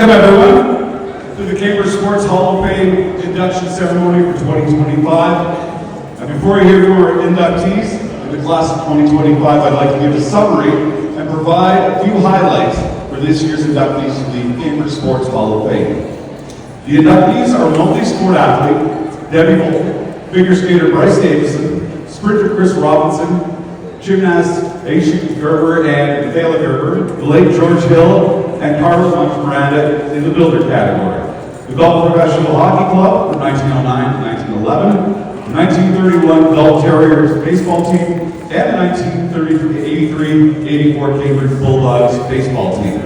Welcome everyone to the Cambridge Sports Hall of Fame Induction Ceremony for 2025. And before you hear from our inductees in the class of 2025, I'd like to give a summary and provide a few highlights for this year's inductees to the Cambridge Sports Hall of Fame. The inductees are multi-sport athlete Debbie Bolton, figure skater Bryce Davison, sprinter Chris Robinson, gymnast Aisha Gerber and Michaela Gerber, the late George Hill, and Carlos Miranda in the builder category. The Gulf Professional Hockey Club from 1909 to 1911, the 1931 Gulf Terriers baseball team, and the 1983-84 Cambridge Bulldogs baseball team.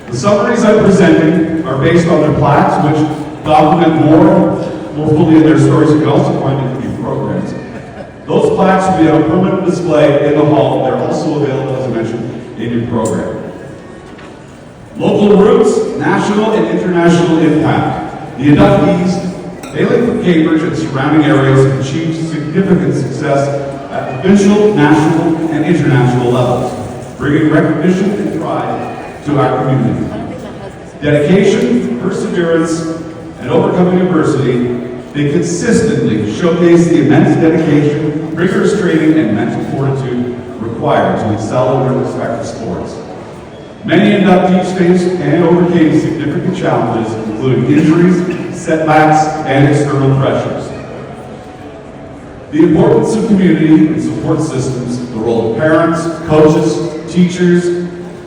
The summaries I'm presenting are based on their plaques, which document more fully in their stories. You can also find it in these programs. Those plaques will be on permanent display in the hall. They're also available, as I mentioned, in your program. Local roots, national and international impact. The inductees, hailing from Cambridge and surrounding areas, have achieved significant success at provincial, national, and international levels, bringing recognition and pride to our community. Dedication, perseverance, and overcoming adversity, they consistently showcase the immense dedication, rigorous training, and mental fortitude required to excel in their respective sports. Many inductees faced and overcame significant challenges, including injuries, setbacks, and external pressures. The importance of community and support systems, the role of parents, coaches, teachers,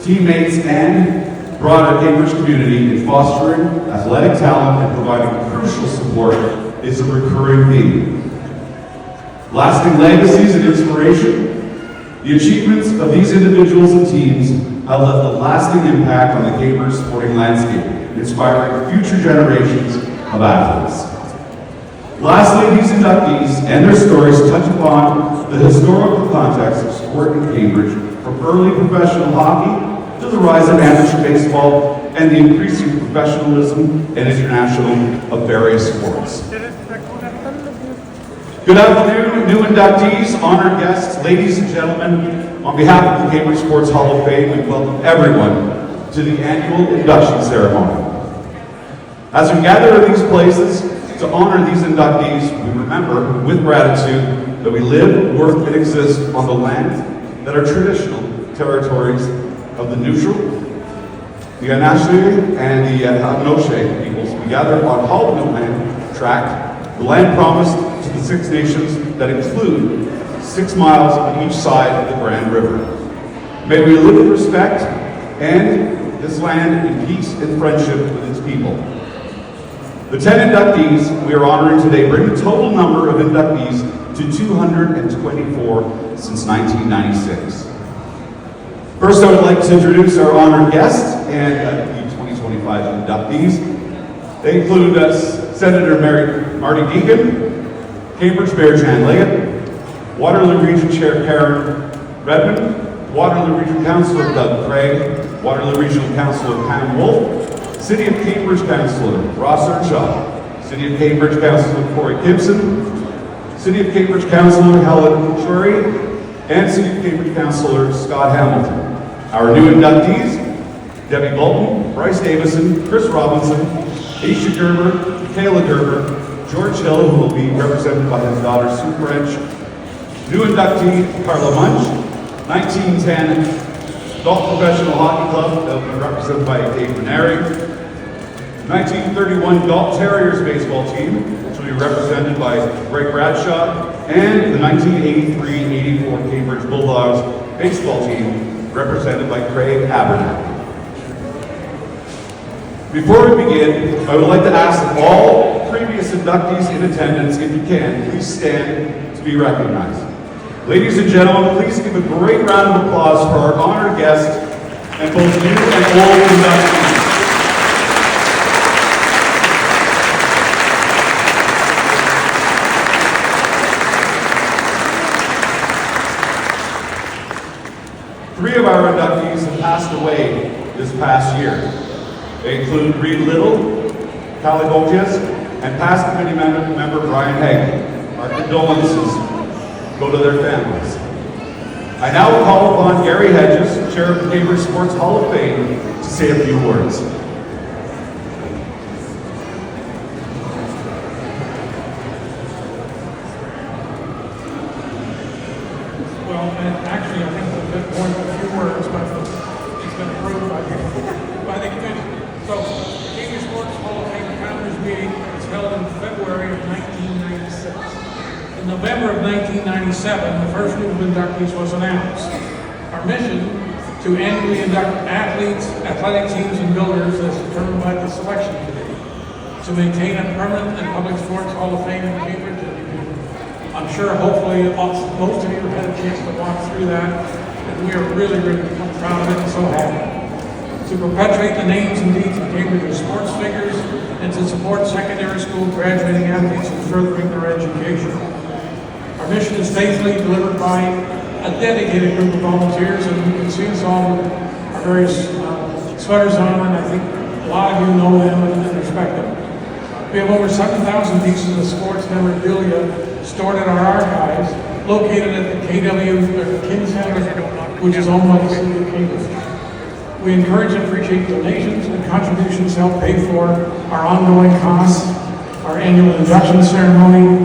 teammates, and broader Cambridge community in fostering athletic talent and providing crucial support is a recurring theme. Lasting legacies and inspiration. The achievements of these individuals and teams have left a lasting impact on the Cambridge sporting landscape, inspiring future generations of athletes. Lastly, these inductees and their stories touch upon the historical context of sport in Cambridge, from early professional hockey to the rise of amateur baseball and the increasing professionalism and international of various sports. Good afternoon, new inductees, honored guests, ladies and gentlemen. On behalf of the Cambridge Sports Hall of Fame, we welcome everyone to the annual induction ceremony. As we gather in these places to honor these inductees, we remember with gratitude that we live, work, and exist on the land that are traditional territories of the neutral, the Anishinaabe, and the Haudenosaunee peoples. We gather on Halbino land tract, the land promised to the Six Nations that include 6 miles on each side of the Grand River. May we live with respect and this land in peace and friendship with its people. The 10 inductees we are honoring today bring the total number of inductees to 224 since 1996. First, I would like to introduce our honored guests and the 2025 inductees. They include Senator Marty Deacon, Cambridge Mayor Jan Leggett, Waterloo Region Chair Karen Redmond, Waterloo Region Councillor Doug Craig, Waterloo Regional Councillor Pam Wolf, City of Cambridge Councillor Ross Earnshaw, City of Cambridge Councillor Corey Gibson, City of Cambridge Councillor Helen Shurey, and City of Cambridge Councillor Scott Hamilton. Our new inductees, Debbie Bolton, Bryce Davison, Chris Robinson, Aisha Gerber, Michaela Gerber, George Hill, who will be represented by his daughter Sue French, new inductee Carla Munch, 1910 Gulf Professional Hockey Club, that will be represented by Dave Ranieri, 1931 Gulf Terriers baseball team, which will be represented by Greg Bradshaw, and the 1983-84 Cambridge Bulldogs baseball team, represented by Craig Abernathy. Before we begin, I would like to ask that all previous inductees in attendance, if you can, please stand to be recognized. Ladies and gentlemen, please give a great round of applause for our honored guests and both new and old inductees. Three of our inductees have passed away this past year. They include Reed Little, Callie Boches, and past committee member Brian Haig. Our condolences go to their families. I now call upon Gary Hedges, Chair of the Cambridge Sports Hall of Fame, to say a few words. actually, I think a bit more than a few words, but it's been approved by the committee. So, the Cambridge Sports Hall of Fame Founders Meeting was held in February of 1996. In November of 1997, the first group of inductees was announced. Our mission, to annually induct athletes, athletic teams, and builders as determined by the selection committee, to maintain a permanent and public sports Hall of Fame in Cambridge. I'm sure, hopefully, most of you have had a chance to walk through that, and we are really, really proud of it and so happy. To perpetuate the names and deeds of Cambridge sports figures, and to support secondary school graduating athletes in furthering their education. Our mission is faithfully delivered by a dedicated group of volunteers, and you can see us all with our various sweaters on, and I think a lot of you know them and respect them. We have over 7,000 pieces of sports memorabilia stored in our archives, located at the KW Kin Center, which is owned by the City of Cambridge. We encourage and appreciate donations and contributions to help pay for our ongoing costs, our annual induction ceremony,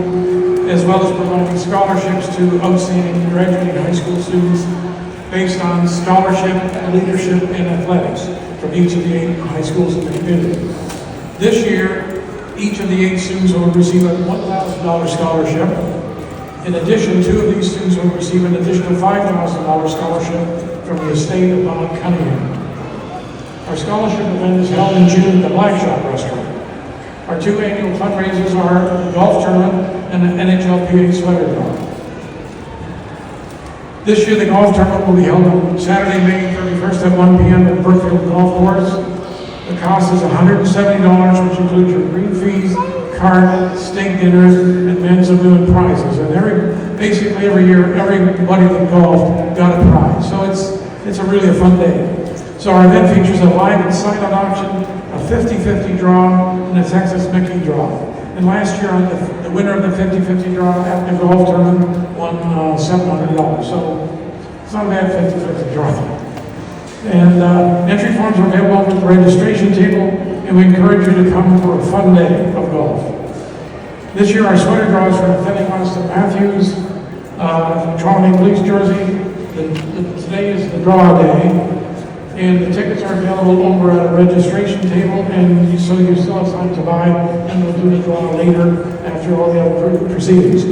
as well as providing scholarships to outstanding graduating high school students based on scholarship, leadership, and athletics from each of the 8 high schools in the community. This year, each of the 8 students will receive a $1,000 scholarship. In addition, 2 of these students will receive an additional $5,000 scholarship from the estate of Bob Cunningham. Our scholarship event is held in June at the Black Shop Restaurant. Our 2 annual fundraisers are the golf tournament and the NHLPA sweater draw. This year, the golf tournament will be held on Saturday, May 31st at 1 p.m. at Brookfield Golf Course. The cost is $170, which includes your green fees, card, steak dinners, and men's and women's prizes. And basically every year, everybody that golfed got a prize. So it's really a fun day. So our event features a live and silent auction, a 50-50 draw, and a Texas Mickey draw. And last year, the winner of the 50-50 draw at the golf tournament won $700. So it's not a bad 50-50 draw. And entry forms are available at the registration table, and we encourage you to come for a fun day of golf. This year, our sweater draws for defending Austin Matthews, Toronto Maple Leafs jersey. Today is the draw day, and the tickets are available over at a registration table, and so you still have time to buy, and we'll do the draw later after all the other proceedings.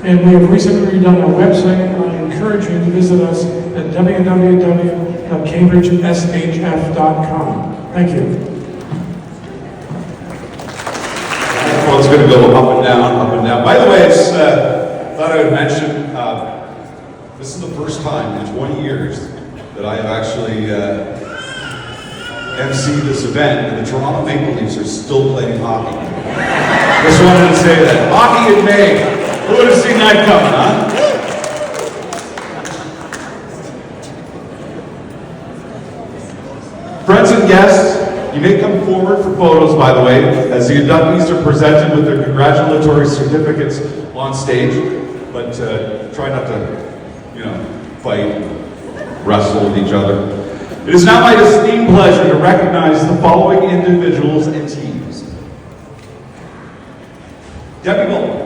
And we have recently redone our website, and I encourage you to visit us at www.cambridgeshf.com. Thank you. Well, it's going to go up and down, up and down. By the way, I just thought I would mention, this is the first time in 20 years that I have actually emceed this event, and the Toronto Maple Leafs are still playing hockey. Just wanted to say that. Hockey in May. Who would have seen that coming, huh? Friends and guests, you may come forward for photos, by the way, as the inductees are presented with their congratulatory certificates on stage. But try not to, fight, wrestle with each other. It is now my distinct pleasure to recognize the following individuals and teams. Debbie Bolton,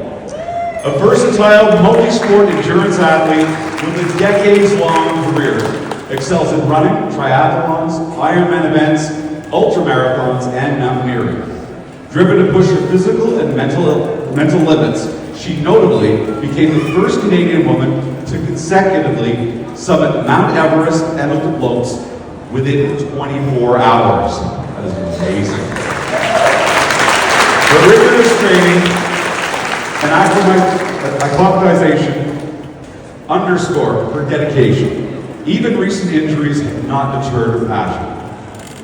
a versatile multi-sport endurance athlete with a decades-long career, excels in running, triathlons, Ironman events, ultramarathons, and mountaineering. Driven to push her physical and mental limits, she notably became the first Canadian woman to consecutively summit Mount Everest and the slopes within 24 hours. That is amazing. Her rigorous training and acclimatization underscore her dedication. Even recent injuries have not deterred her passion.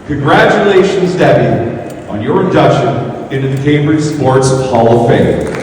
Congratulations, Debbie, on your induction into the Cambridge Sports Hall of Fame.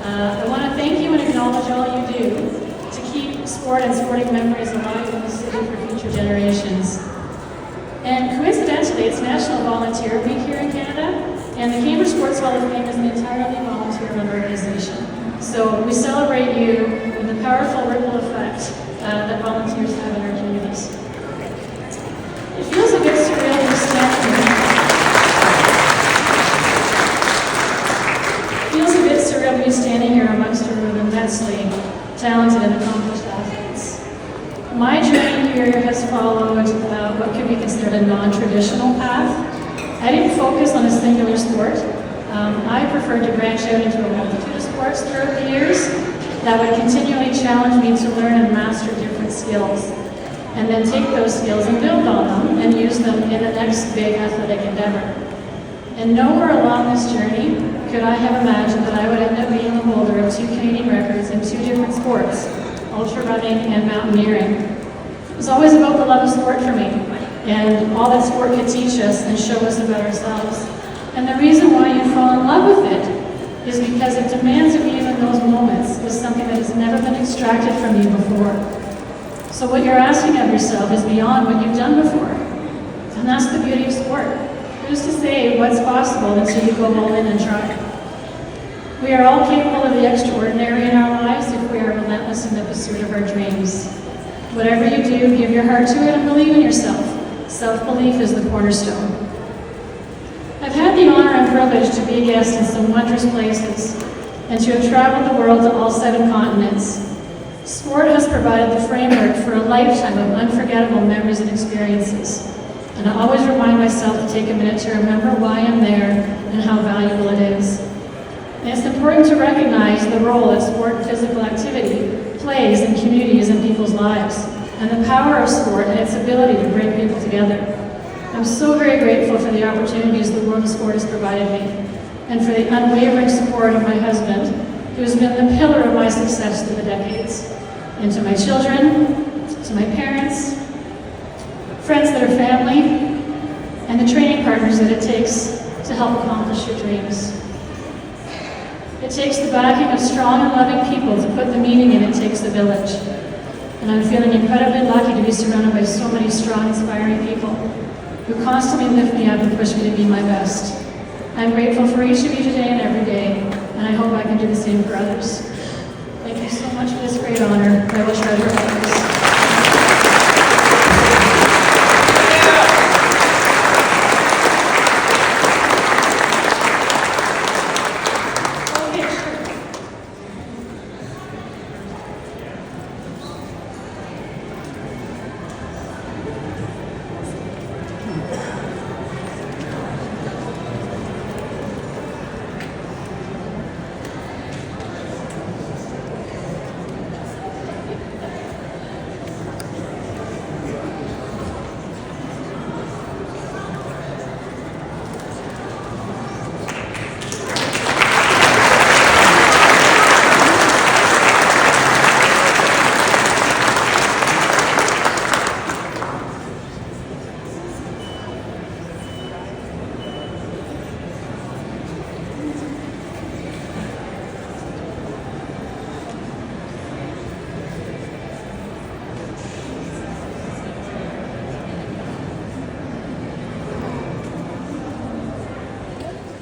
I want to thank you and acknowledge all you do to keep sport and sporting memories alive in the city for future generations. And coincidentally, it's National Volunteer Week here in Canada, and the Cambridge Sports Hall of Fame is an entirely volunteer-run organization. So we celebrate you and the powerful ripple effect that volunteers have in our communities. It feels a bit surreal to stand here. It feels a bit surreal to be standing here amongst a room of immensely talented and accomplished athletes. My journey here has followed what could be considered a non-traditional path. I didn't focus on a singular sport. I preferred to branch out into a multitude of sports throughout the years that would continually challenge me to learn and master different skills, and then take those skills and build on them and use them in the next big athletic endeavor. And nowhere along this journey could I have imagined that I would end up being the holder of 2 Canadian records in 2 different sports, ultra running and mountaineering. It was always about the love of sport for me, and all that sport could teach us and show us about ourselves. And the reason why you fall in love with it is because it demands of you in those moments is something that has never been extracted from you before. So what you're asking of yourself is beyond what you've done before. And that's the beauty of sport. Who's to say what's possible until you go all in and try? We are all capable of the extraordinary in our lives if we are relentless in the pursuit of our dreams. Whatever you do, give your heart to it and believe in yourself. Self-belief is the cornerstone. I've had the honor and privilege to be a guest in some wondrous places and to have traveled the world to all 7 continents. Sport has provided the framework for a lifetime of unforgettable memories and experiences. And I always remind myself to take a minute to remember why I'm there and how valuable it is. And it's important to recognize the role that sport and physical activity plays in communities and people's lives, and the power of sport and its ability to bring people together. I'm so very grateful for the opportunities the world of sport has provided me, and for the unwavering support of my husband, who has been the pillar of my success through the decades. And to my children, to my parents, friends that are family, and the training partners that it takes to help accomplish your dreams. It takes the backing of strong and loving people to put the meaning in It Takes a Village. And I'm feeling incredibly lucky to be surrounded by so many strong, inspiring people who constantly lift me up and push me to be my best. I'm grateful for each of you today and every day, and I hope I can do the same for others. Thank you so much for this great honor. I will treasure always.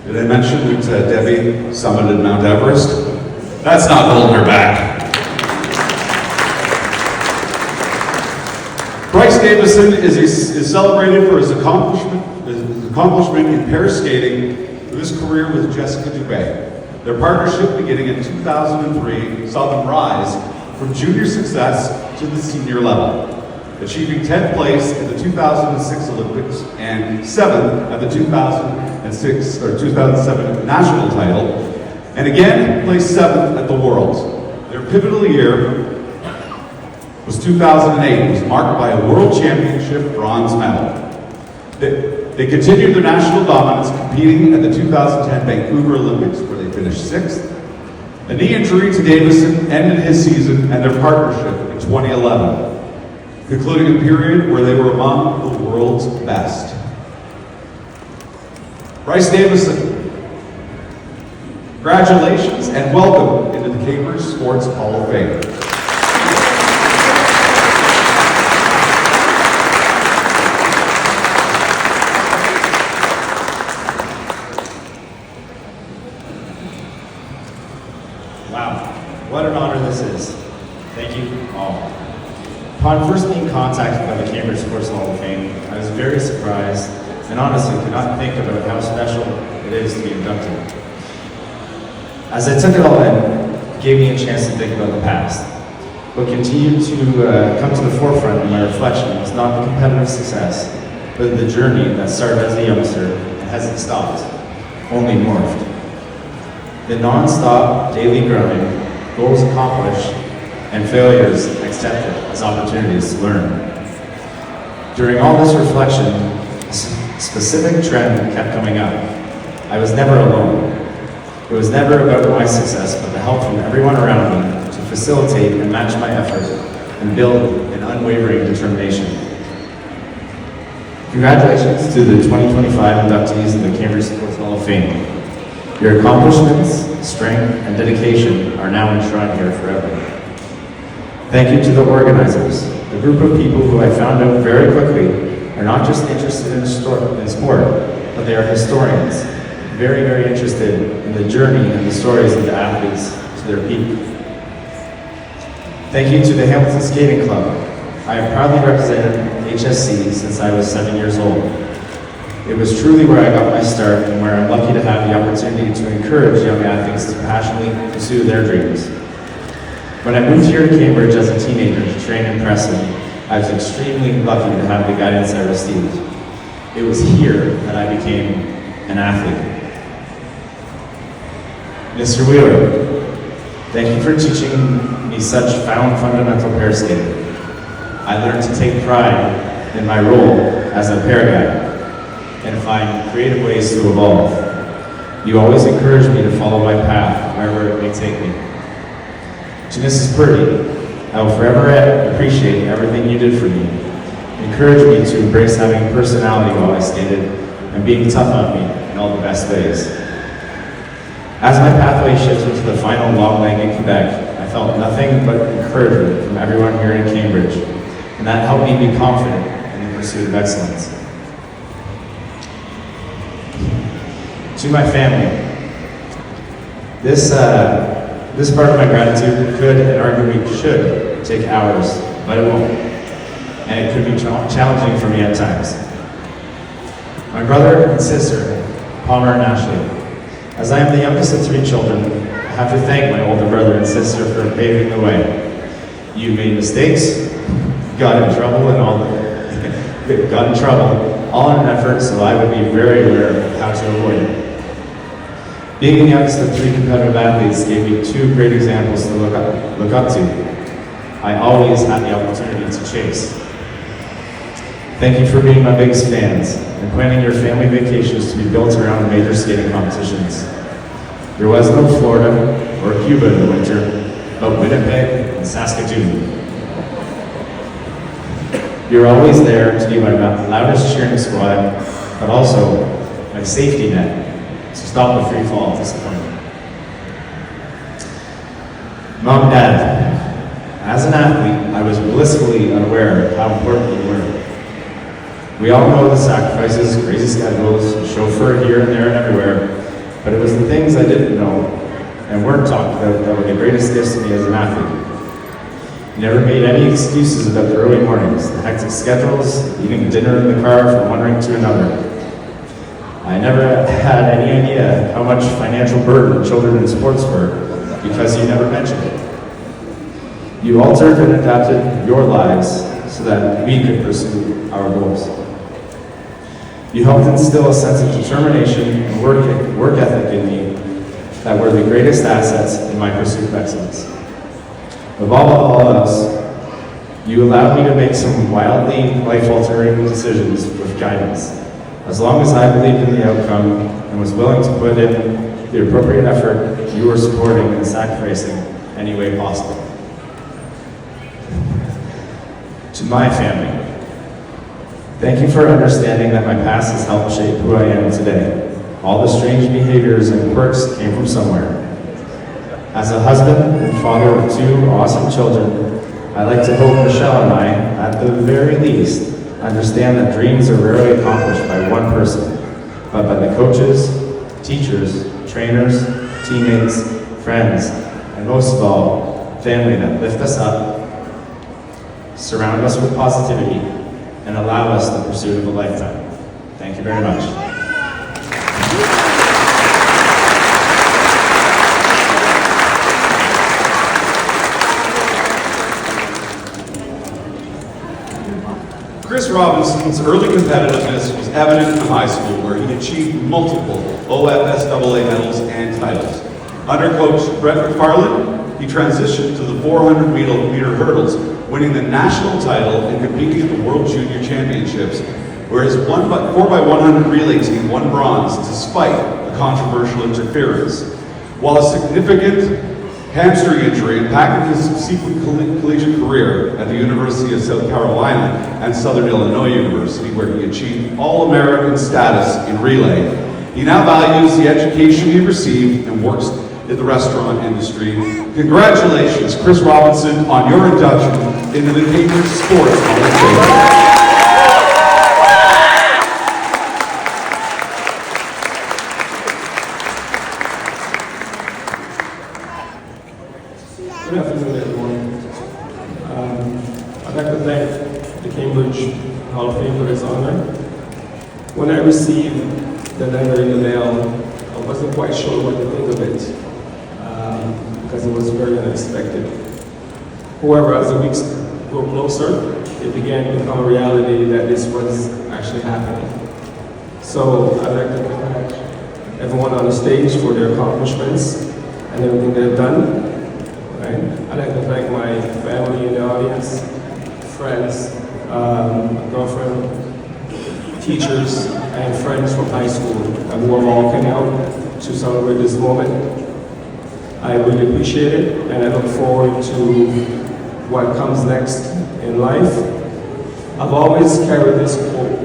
Did I mention that Debbie summited Mount Everest? That's not holding her back. Bryce Davison is celebrated for his accomplishment in pair skating with his career with Jessica Dubé. Their partnership, beginning in 2003, saw them rise from junior success to the senior level, achieving 10th place at the 2006 Olympics and 7th at the 2007 national title, and again placed 7th at the Worlds. Their pivotal year was 2008. It was marked by a World Championship bronze medal. They continued their national dominance, competing at the 2010 Vancouver Olympics, where they finished 6th. A knee injury to Davison ended his season and their partnership in 2011, concluding a period where they were among the world's best. Bryce Davison Congratulations and welcome into the Cambridge Sports Hall of Fame. Wow, what an honor this is. Thank you all. Upon first being contacted by the Cambridge Sports Hall of Fame, I was very surprised and honestly could not think about how special it is to be inducted. As I took it all in, it gave me a chance to think about the past. What continued to come to the forefront in my reflection was not the competitive success, but the journey that started as a youngster and hasn't stopped, only morphed. The non-stop daily grind, goals accomplished, and failures accepted as opportunities to learn. During all this reflection, a specific trend kept coming up. I was never alone. It was never about my success, but the help from everyone around me to facilitate and match my effort and build an unwavering determination. Congratulations to the 2025 inductees of the Cambridge Sports Hall of Fame. Your accomplishments, strength, and dedication are now enshrined here forever. Thank you to the organizers, the group of people who I found out very quickly are not just interested in sport, but they are historians, very, very interested in the journey and the stories of the athletes to their peak. Thank you to the Hamilton Skating Club. I have proudly represented HSC since I was 7 years old. It was truly where I got my start and where I'm lucky to have the opportunity to encourage young athletes to passionately pursue their dreams. When I moved here to Cambridge as a teenager to train in Preston, I was extremely lucky to have the guidance I received. It was here that I became an athlete. Mr. Wheeler, thank you for teaching me such fundamental pair skating. I learned to take pride in my role as a pair guide and find creative ways to evolve. You always encouraged me to follow my path wherever it may take me. To Mrs. Purdy, I will forever appreciate everything you did for me. Encourage me to embrace having personality while I skated and being tough on me in all the best ways. As my pathway shifted to the final long leg in Quebec, I felt nothing but encouragement from everyone here in Cambridge, and that helped me be confident in the pursuit of excellence. To my family, this part of my gratitude could and arguably should take hours, but it won't, and it could be challenging for me at times. My brother and sister, Palmer and Ashley. As I am the youngest of 3 children, I have to thank my older brother and sister for paving the way. You made mistakes, got in trouble, all in an effort so I would be very aware of how to avoid it. Being the youngest of 3 competitive athletes gave me 2 great examples to look up to. I always had the opportunity to chase. Thank you for being my biggest fans and planning your family vacations to be built around major skating competitions. There was no Florida or Cuba in the winter, but Winnipeg and Saskatoon. You're always there to be my loudest cheering squad, but also my safety net to stop the free fall of disappointment. Mom and Dad, as an athlete, I was blissfully unaware of how important you were. We all know the sacrifices, crazy schedules, chauffeur here and there and everywhere, but it was the things I didn't know and weren't talked about that were the greatest gifts to me as an athlete. You never made any excuses about the early mornings, the hectic schedules, eating dinner in the car from one rink to another. I never had any idea how much financial burden children in sports were because you never mentioned it. You altered and adapted your lives so that we could pursue our goals. You helped instill a sense of determination and work ethic in me that were the greatest assets in my pursuit of excellence. Above all else, you allowed me to make some wildly life-altering decisions with guidance. As long as I believed in the outcome and was willing to put in the appropriate effort, you were supporting and sacrificing any way possible. To my family, thank you for understanding that my past has helped shape who I am today. All the strange behaviors and quirks came from somewhere. As a husband and father of 2 awesome children, I like to hope Michelle and I, at the very least, understand that dreams are rarely accomplished by one person, but by the coaches, teachers, trainers, teammates, friends, and most of all, family that lift us up, surround us with positivity, and allow us the pursuit of a lifetime. Thank you very much. Chris Robinson's early competitiveness was evident in high school, where he achieved multiple OFSAA medals and titles. Under coach Brett McFarland, he transitioned to the 400-meter hurdles, winning the national title and competing at the World Junior Championships, where his 4x100 relay team won bronze despite a controversial interference. While a significant hamstring injury impacted his subsequent collegiate career at the University of South Carolina and Southern Illinois University, where he achieved All-American status in relay. He now values the education he received and works in the restaurant industry. Congratulations, Chris Robinson, on your induction into the Cambridge Sports Hall of Fame. Good afternoon, everyone. I'd like to thank the Cambridge Hall of Fame for this honor. When I received the letter in the mail, I wasn't quite sure what to think of it, because it was very unexpected. However, as the weeks grew closer, it began to become a reality that this was actually happening. So I'd like to thank everyone on the stage for their accomplishments and everything they've done. Right? I'd like to thank my family in the audience, friends, girlfriend, teachers, and friends from high school who have all come out to celebrate this moment. I really appreciate it, and I look forward to what comes next in life. I've always carried this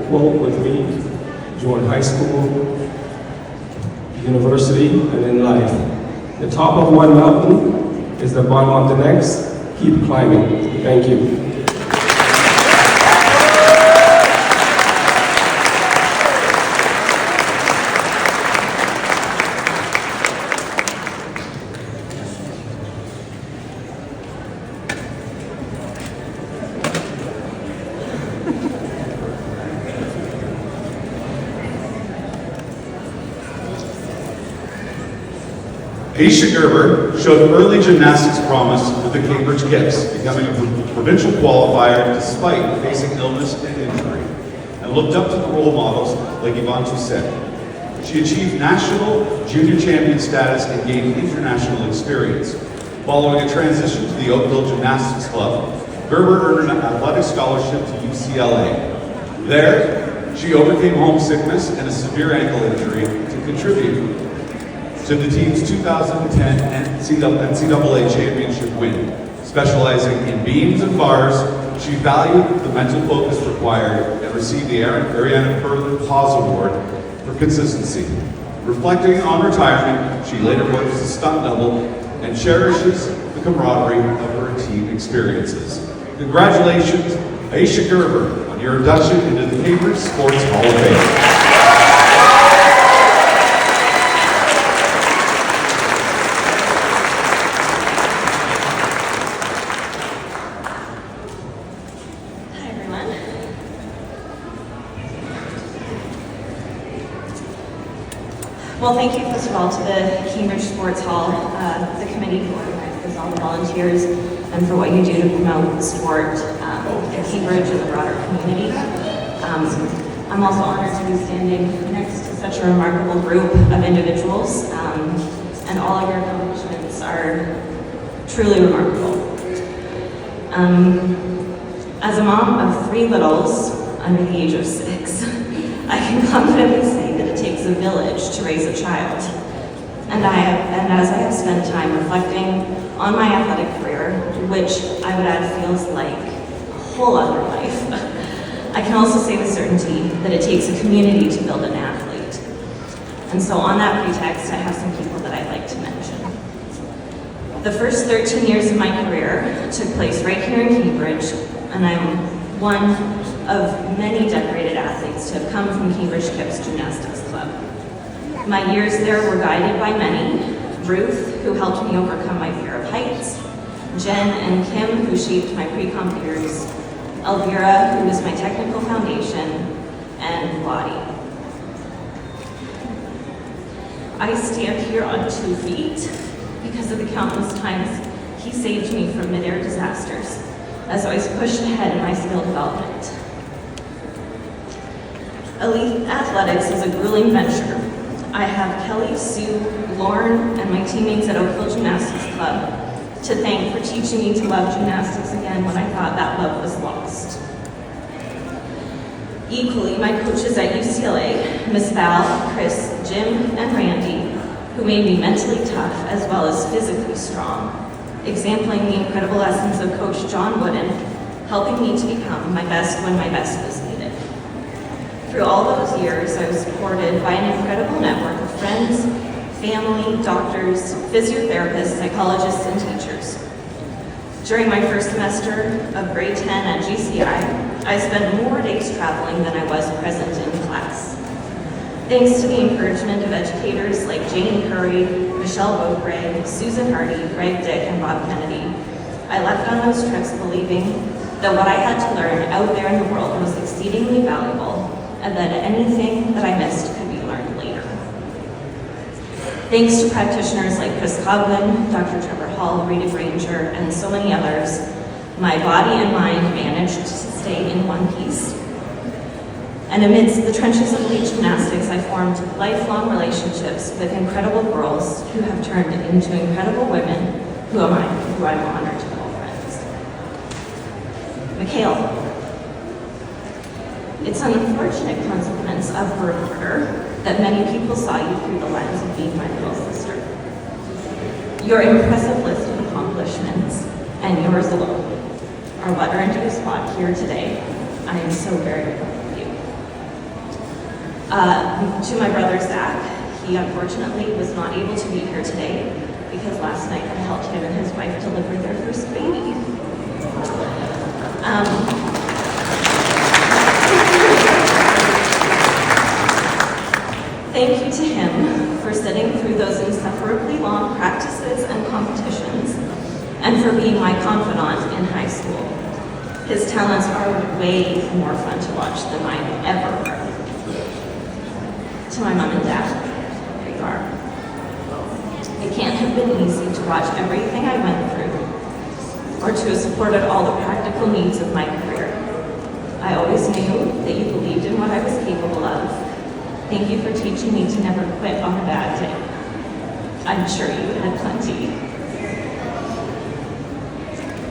quote with me during high school, university, and in life. The top of one mountain is the bottom of the next. Keep climbing. Thank you. Aisha Gerber showed early gymnastics promise with the Cambridge Gifts, becoming a provincial qualifier despite facing illness and injury, and looked up to the role models like Yvonne Toussaint. She achieved national junior champion status and gained international experience. Following a transition to the Oakville Gymnastics Club, Gerber earned an athletic scholarship to UCLA. There, she overcame homesickness and a severe ankle injury to contribute to the team's 2010 NCAA championship win. Specializing in beams and bars, she valued the mental focus required and received the Ariana Perlin Pause Award for consistency. Reflecting on retirement, she later worked as a stunt double and cherishes the camaraderie of her team experiences. Congratulations, Aisha Gerber, on your induction into the Cambridge Sports Hall of Fame. Well, thank you, first of all, to the Cambridge Sports Hall, the committee who organizes all the volunteers, and for what you do to promote the sport at Cambridge and the broader community. I'm also honored to be standing next to such a remarkable group of individuals, and all of your accomplishments are truly remarkable. As a mom of 3 littles under the age of 6, I can confidently say that it takes a village to raise a child. And as I have spent time reflecting on my athletic career, which I would add feels like a whole other life, I can also say with certainty that it takes a community to build an athlete. And so on that pretext, I have some people that I'd like to mention. The first 13 years of my career took place right here in Cambridge, and I'm one of many decorated athletes to have come from Cambridge Kips Gymnastics Club. My years there were guided by many: Ruth, who helped me overcome my fear of heights; Jen and Kim, who shaped my pre-comp years; Elvira, who was my technical foundation; and Lottie. I stand here on 2 feet because of the countless times he saved me from mid-air disasters as I was pushed ahead in my skill development. Elite athletics is a grueling venture. I have Kelly, Sue, Lauren, and my teammates at Oakville Gymnastics Club to thank for teaching me to love gymnastics again when I thought that love was lost. Equally, my coaches at UCLA, Miss Val, Chris, Jim, and Randy, who made me mentally tough as well as physically strong, exempling the incredible lessons of Coach John Wooden, helping me to become my best when my best was needed. Through all those years, I was supported by an incredible network of friends, family, doctors, physiotherapists, psychologists, and teachers. During my first semester of grade 10 at GCI, I spent more days traveling than I was present in class. Thanks to the encouragement of educators like Jane Curry, Michelle Beaupre, Susan Hardy, Greg Dick, and Bob Kennedy, I left on those trips believing that what I had to learn out there in the world was exceedingly valuable, and that anything that I missed could be learned later. Thanks to practitioners like Chris Coughlin, Dr. Trevor Hall, Rita Granger, and so many others, my body and mind managed to stay in one piece. And amidst the trenches of elite gymnastics, I formed lifelong relationships with incredible girls who have turned into incredible women who I'm honored to call friends. Mikhail. It's an unfortunate consequence of her murder that many people saw you through the lens of being my little sister. Your impressive list of accomplishments, and yours alone, are what earned you a spot here today. I am so very proud of you. To my brother Zach, he unfortunately was not able to be here today because last night I helped him and his wife deliver their first baby. Thank you to him for sitting through those insufferably long practices and competitions, and for being my confidant in high school. His talents are way more fun to watch than I've ever heard. To my mom and dad, here you are. It can't have been easy to watch everything I went through, or to have supported all the practical needs of my career. I always knew that you believed in what I was capable of. Thank you for teaching me to never quit on a bad day. I'm sure you had plenty.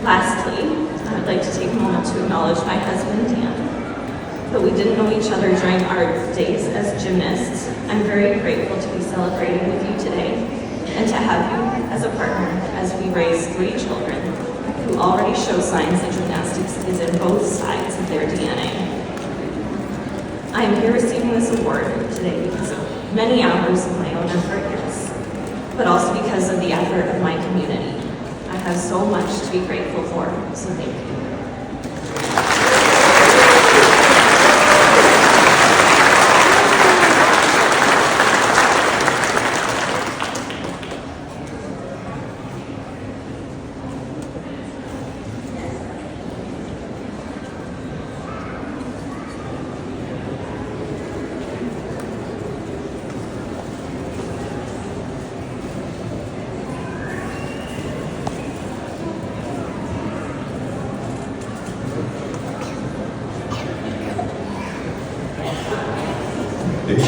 Lastly, I would like to take a moment to acknowledge my husband, Dan. Though we didn't know each other during our days as gymnasts, I'm very grateful to be celebrating with you today and to have you as a partner as we raise 3 children who already show signs that gymnastics is in both sides of their DNA. I am here receiving this award today because of many hours of my own effort, yes, but also because of the effort of my community. I have so much to be grateful for, so thank you.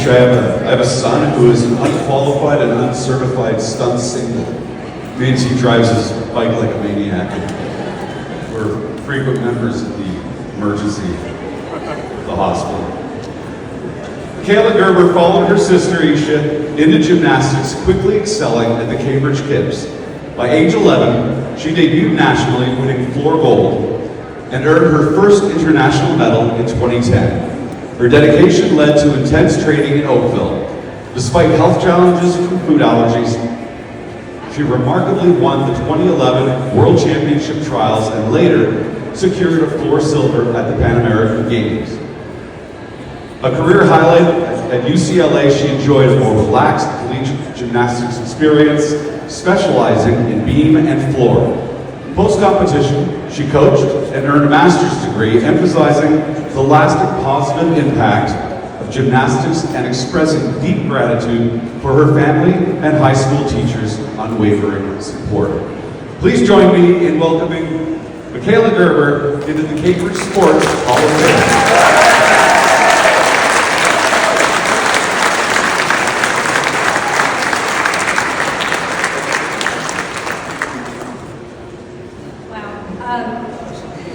I have a son who is an unqualified and uncertified stunt single. Means he drives his bike like a maniac. We're frequent members of the emergency at the hospital. Kayla Gerber followed her sister Isha into gymnastics, quickly excelling at the Cambridge Kips. By age 11, she debuted nationally, winning floor gold, and earned her first international medal in 2010. Her dedication led to intense training in Oakville. Despite health challenges from food allergies, she remarkably won the 2011 World Championship Trials and later secured a floor silver at the Pan American Games. A career highlight at UCLA, she enjoyed a more relaxed collegiate gymnastics experience, specializing in beam and floor. Post-competition, she coached and earned a master's degree, emphasizing the lasting positive impact of gymnastics and expressing deep gratitude for her family and high school teachers' unwavering support. Please join me in welcoming Michaela Gerber into the Cambridge Sports Hall of Fame.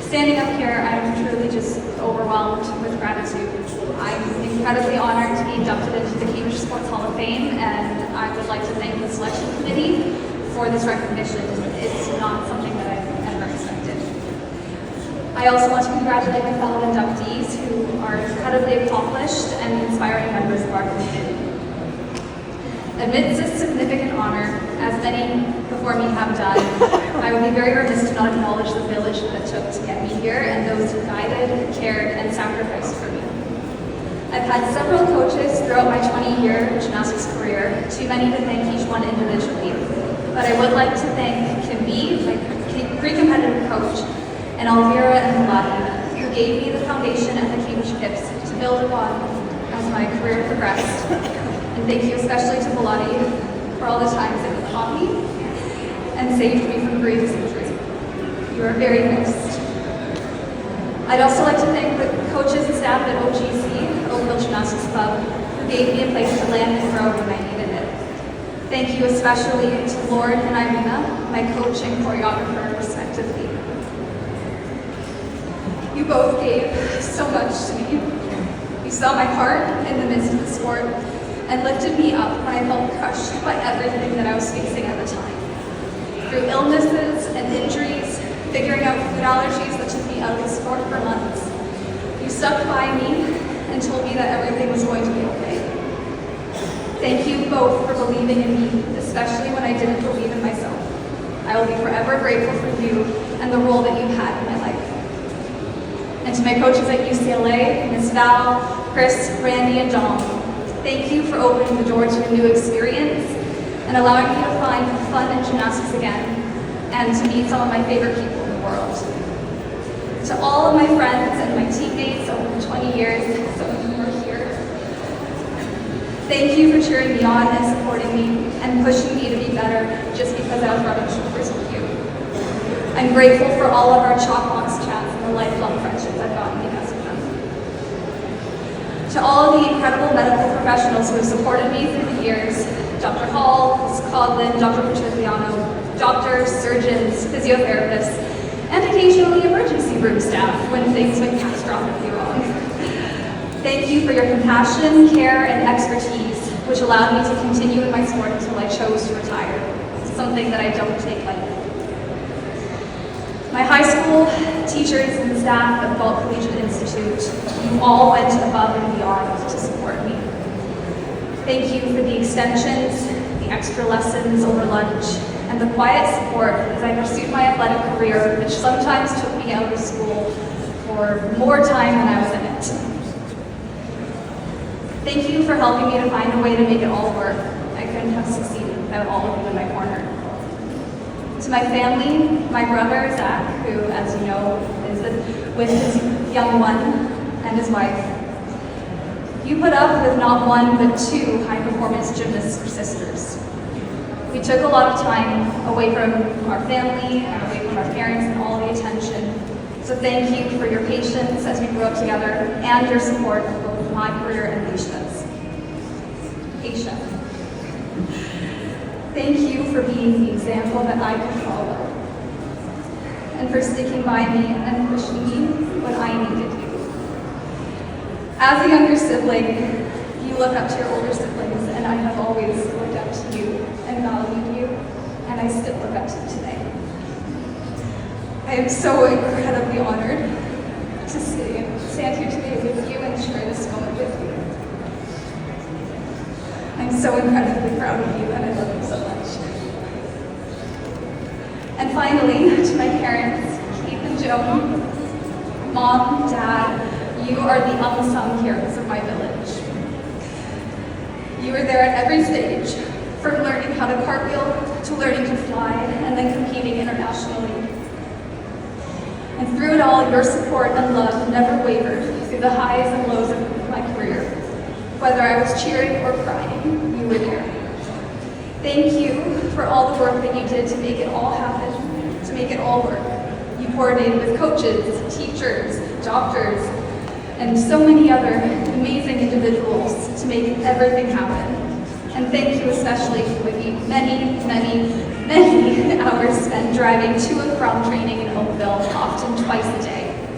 Standing up here, I'm truly just overwhelmed with gratitude. I'm incredibly honored to be inducted into the Cambridge Sports Hall of Fame, and I would like to thank the selection committee for this recognition. It's not something that I've ever expected. I also want to congratulate my fellow inductees who are incredibly accomplished and inspiring members of our community. Amidst this significant honor, as many before me have done, I would be very remiss to not acknowledge the village that took to get me here and those who guided, cared, and sacrificed for me. I've had several coaches throughout my 20-year gymnastics career, too many to thank each one individually. But I would like to thank Kim B, my pre-competitive coach, and Elvira and Vladi, who gave me the foundation at the Cambridge Pips to build upon as my career progressed. And thank you especially to Vladi for all the times that he taught me and saved me from grievous injury. You are very missed. I'd also like to thank the coaches and staff at OGC, Oakville Gymnastics Club, who gave me a place to land and grow when I needed it. Thank you especially to Lord and Irina, my coach and choreographer, respectively. You both gave so much to me. You saw my heart in the midst of the sport and lifted me up when I felt crushed by everything that I was facing at the time. Through illnesses and injuries, figuring out food allergies that took me out of the sport for months, you stuck by me and told me that everything was going to be okay. Thank you both for believing in me, especially when I didn't believe in myself. I will be forever grateful for you and the role that you've had in my life. And to my coaches at UCLA, Ms. Val, Chris, Randy, and Dom, thank you for opening the door to a new experience and allowing me to find fun in gymnastics again and to meet some of my favorite people in the world. To all of my friends and my teammates over the 20 years, some of whom are here, thank you for cheering me on and supporting me and pushing me to be better just because I was rubbing shoulders with you. I'm grateful for all of our chalk box chats and the lifelong friendships I've gotten because of them. To all of the incredible medical professionals who have supported me through the years, Dr. Hall, Ms. Coughlin, Dr. Patriziano, doctors, surgeons, physiotherapists, and occasionally emergency room staff when things went catastrophically wrong. Thank you for your compassion, care, and expertise, which allowed me to continue in my sport until I chose to retire, something that I don't take lightly. My high school teachers and staff at Galt Collegiate Institute, you all went above and beyond to support me. Thank you for the extensions, the extra lessons over lunch, and the quiet support as I pursued my athletic career, which sometimes took me out of school for more time than I was in it. Thank you for helping me to find a way to make it all work. I couldn't have succeeded without all of you in my corner. To my family, my brother Zach, who, as you know, is with his young one and his wife, you put up with not one but two high-performance gymnasts or sisters. We took a lot of time away from our family and away from our parents and all the attention. So thank you for your patience as we grew up together and your support of both my career and Aisha's. Aisha. Thank you for being the example that I could follow and for sticking by me and pushing me when I needed you. As a younger sibling, you look up to your older siblings, and I have always looked up to you and valued you, and I still look up to you today. I am so incredibly honored to stand here today with you and share this moment with you. I'm so incredibly proud of you, and I love you so much. And finally, to my parents, Keith and Joan, Mom, Dad, you are the unsung heroes of my village. You were there at every stage, from learning how to cartwheel to learning to fly and then competing internationally. And through it all, your support and love never wavered through the highs and lows of my career. Whether I was cheering or crying, you were there. Thank you for all the work that you did to make it all happen, to make it all work. You coordinated with coaches, teachers, doctors, and so many other amazing individuals to make everything happen. And thank you especially for the many, many, many hours spent driving to and from training in Oakville, often twice a day.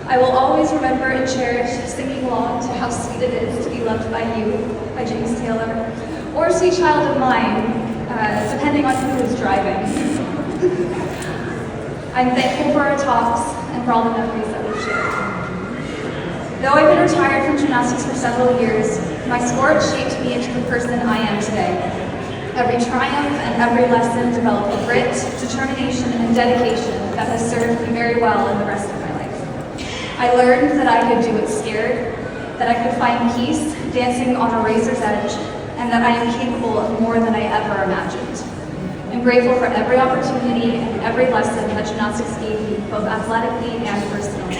I will always remember and cherish singing along to How Sweet It Is to Be Loved by You by James Taylor, or Sweet Child of Mine, depending on who is driving. I'm thankful for our talks and for all the memories that we've shared. Though I've been retired from gymnastics for several years, my sport shaped me into the person I am today. Every triumph and every lesson developed a grit, determination, and dedication that has served me very well in the rest of my life. I learned that I could do it scared, that I could find peace dancing on a razor's edge, and that I am capable of more than I ever imagined. I'm grateful for every opportunity and every lesson that gymnastics gave me, both athletically and personally.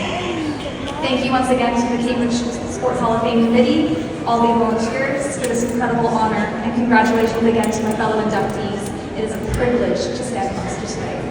Thank you once again to the Cambridge Sports Hall of Fame Committee, all the volunteers for this incredible honor, and congratulations again to my fellow inductees. It is a privilege to stand amongst you today.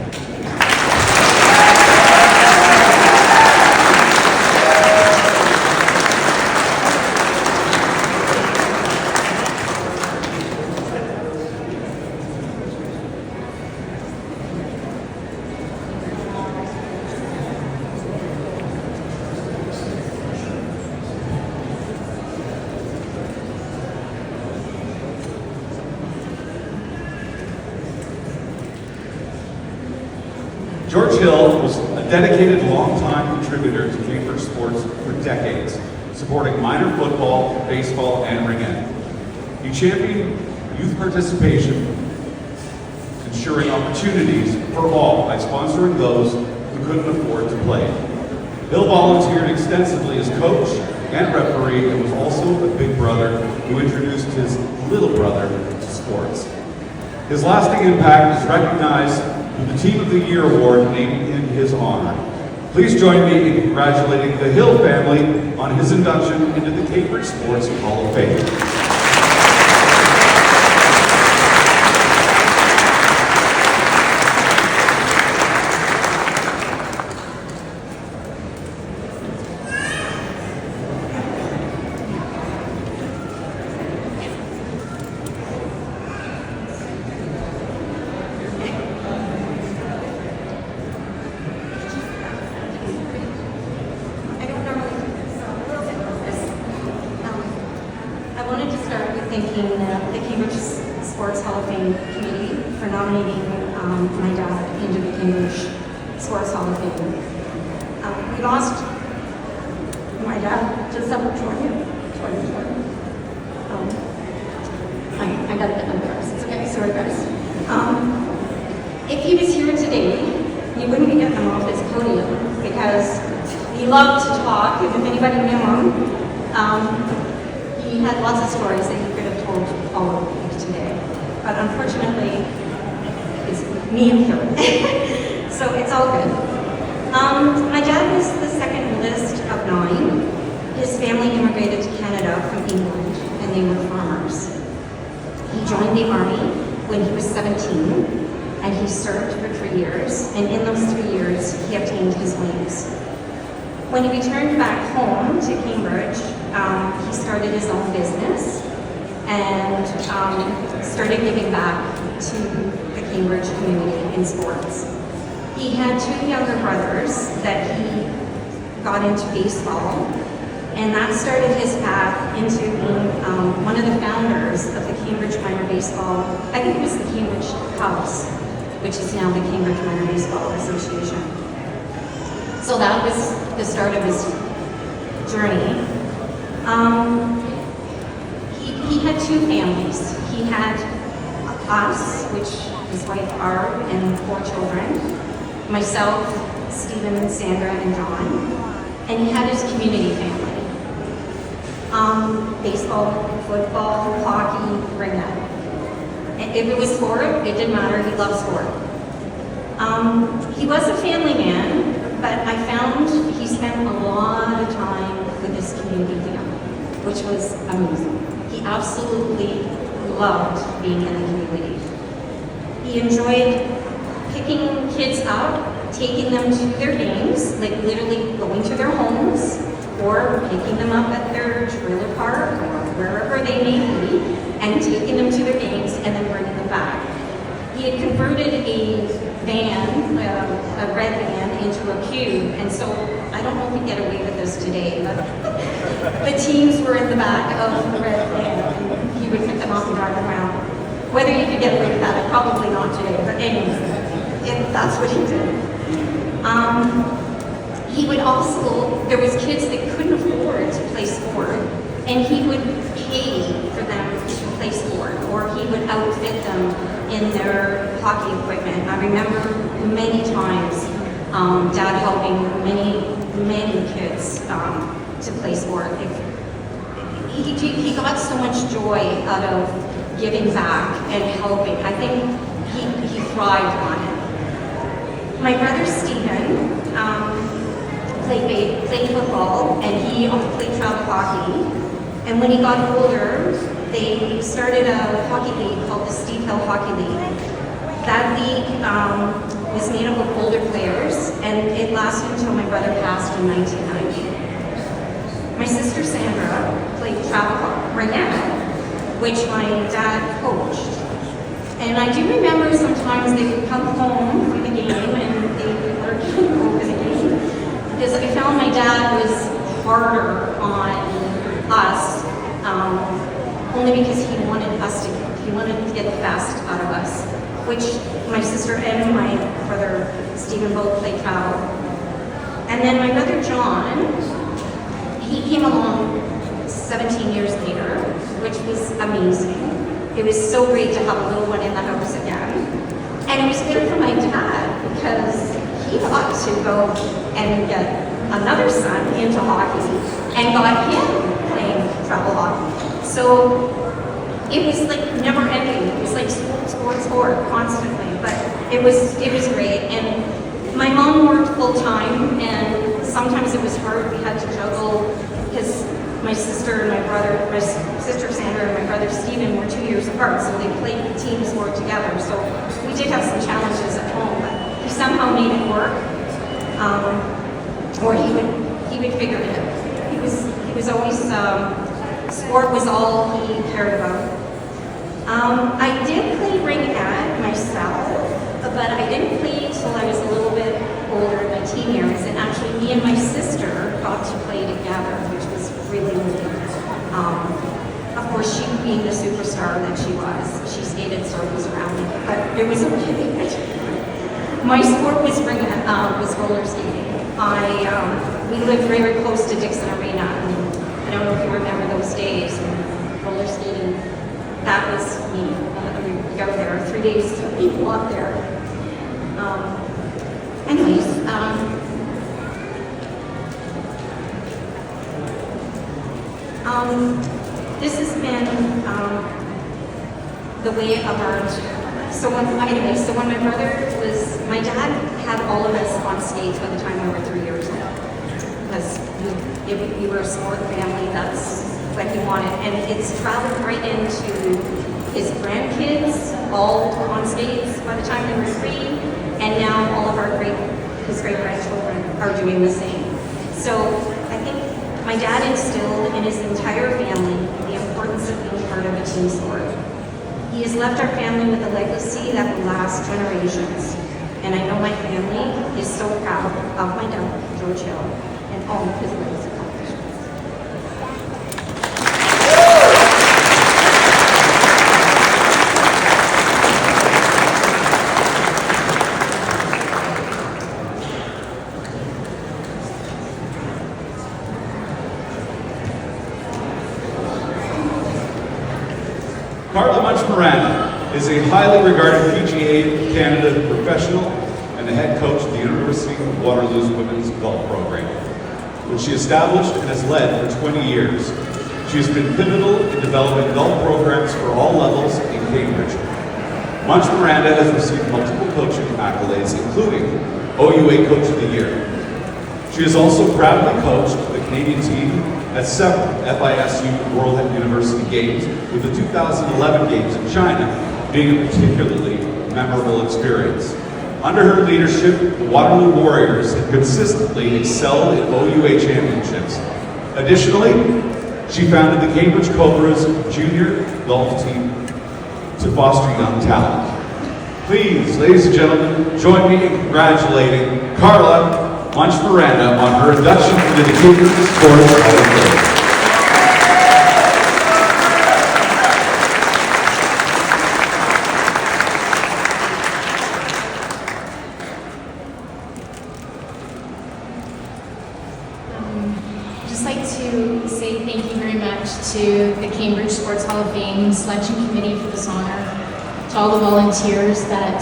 George Hill was a dedicated, long-time contributor to Cambridge sports for decades, supporting minor football, baseball, and ringing. He championed youth participation, ensuring opportunities for all by sponsoring those who couldn't afford to play. Hill volunteered extensively as coach and referee, and was also a big brother who introduced his little brother to sports. His lasting impact is recognized with the Team of the Year award named in his honor. Please join me in congratulating the Hill family on his induction into the Cambridge Sports Hall of Fame. I wanted to start with thanking the Cambridge Sports Hall of Fame Committee for nominating my dad into the Cambridge Sports Hall of Fame. We lost my dad December 20th, 2020. I gotta get my press. It's okay, sorry guys. If he was here today, you wouldn't be getting him off this podium because he loved to talk, and if anybody knew him, he had lots of stories that he could have told all of you today. But unfortunately, it's me and him. So it's all good. My dad was the second oldest of 9. His family immigrated to Canada from England, and they were farmers. He joined the army when he was 17, and he served for 3 years, and in those 3 years, he obtained his wings. When he returned back home to Cambridge, he started his own business and started giving back to the Cambridge community in sports. He had 2 younger brothers that he got into baseball, and that started his path into being one of the founders of the Cambridge Minor Baseball, I think it was the Cambridge Cubs, which is now the Cambridge Minor Baseball Association. So that was the start of his journey. He had 2 families. He had us, which his wife Barb and 4 children, myself, Stephen, Sandra, and John, and he had his community family. Baseball, football, hockey, ringnet. If it was sport, it didn't matter, he loved sport. He was a family man, but I found he spent a lot of time with his community family, which was amazing. He absolutely loved being in the community. He enjoyed picking kids up, taking them to their games, like literally going to their homes, or picking them up at their trailer park, or wherever they may be, and taking them to their games, and then bringing them back. He had converted a van, a red van, into a cube, and so I don't know if we get away with this today, but the teams were in the back of the red van, and he would pick them up and drive them around. Whether you could get away with that, probably not today, but anyway, that's what he did. He would also, there was kids that couldn't afford to play sport, and he would pay for them to play sport, or he would outfit them in their hockey equipment. I remember many times Dad helping many kids to play sport. He got so much joy out of giving back and helping. I think he thrived on it. My brother Stephen played football, and he played travel hockey. And when he got older, they started a hockey league called the Steve Hill Hockey League. That league was made up of older players, and it lasted until my brother passed in 1990. My sister Sandra played travel hockey right now, which my dad coached. And I do remember sometimes they would come home from the game and they were over the game, because I found my dad was harder on us, only because he wanted to get the best out of us, which my sister and my brother Stephen both played travel. And then my brother John, he came along 17 years later, which was amazing. It was so great to have a little one in the house again. And it was good for my dad, because he got to go and get another son into hockey and got him playing travel hockey. So it was like never ending. It was like sport constantly. But it was great. And my mom worked full time, and sometimes it was hard. We had to juggle, because my sister and my sister Sandra and my brother Stephen were 2 years apart, so they played team sport together. So we did have some challenges at home, but he somehow made it work. Or he would figure it out. He was always, sport was all he cared about. I did play ringette myself, but I didn't play until I was a little bit older in my teen years, and actually me and my sister got to play together, which was really neat. Of course, she being the superstar that she was, she skated circles around me, but it was okay. My sport was was roller skating. We lived very close to Dixon Arena, and I don't know if you remember those days when roller skating, that was me. We would go there 3 days a week, walk there. Anyways, this has been the way of our. So when my brother was, my dad had all of us on skates by the time we were 3 years old, because we were a sport family. That's what he wanted, and it's traveled right into his grandkids, all on skates by the time they were 3, and now all of his great grandchildren are doing the same. So I think my dad instilled in his entire family the importance of being part of a team sport. He has left our family with a legacy that will last generations. And I know my family is so proud of my dad, George Hill, and all of his latest accomplishments. Carla Munch Moran is a a highly regarded PGA Canada professional and the head coach of the University of Waterloo's women's golf program, which she established and has led for 20 years. She has been pivotal in developing golf programs for all levels in Cambridge. Munch Miranda has received multiple coaching accolades, including OUA Coach of the Year. She has also proudly coached the Canadian team at several FISU World University Games, with the 2011 Games in China being a particularly memorable experience. Under her leadership, the Waterloo Warriors have consistently excelled in OUA championships. Additionally, she founded the Cambridge Cobras junior golf team to foster young talent. Please, ladies and gentlemen, join me in congratulating Carla Munch Miranda on her induction into the Cambridge Sports Hall of Fame. I'd just like to say thank you very much to the Cambridge Sports Hall of Fame selection committee for this honor, to all the volunteers that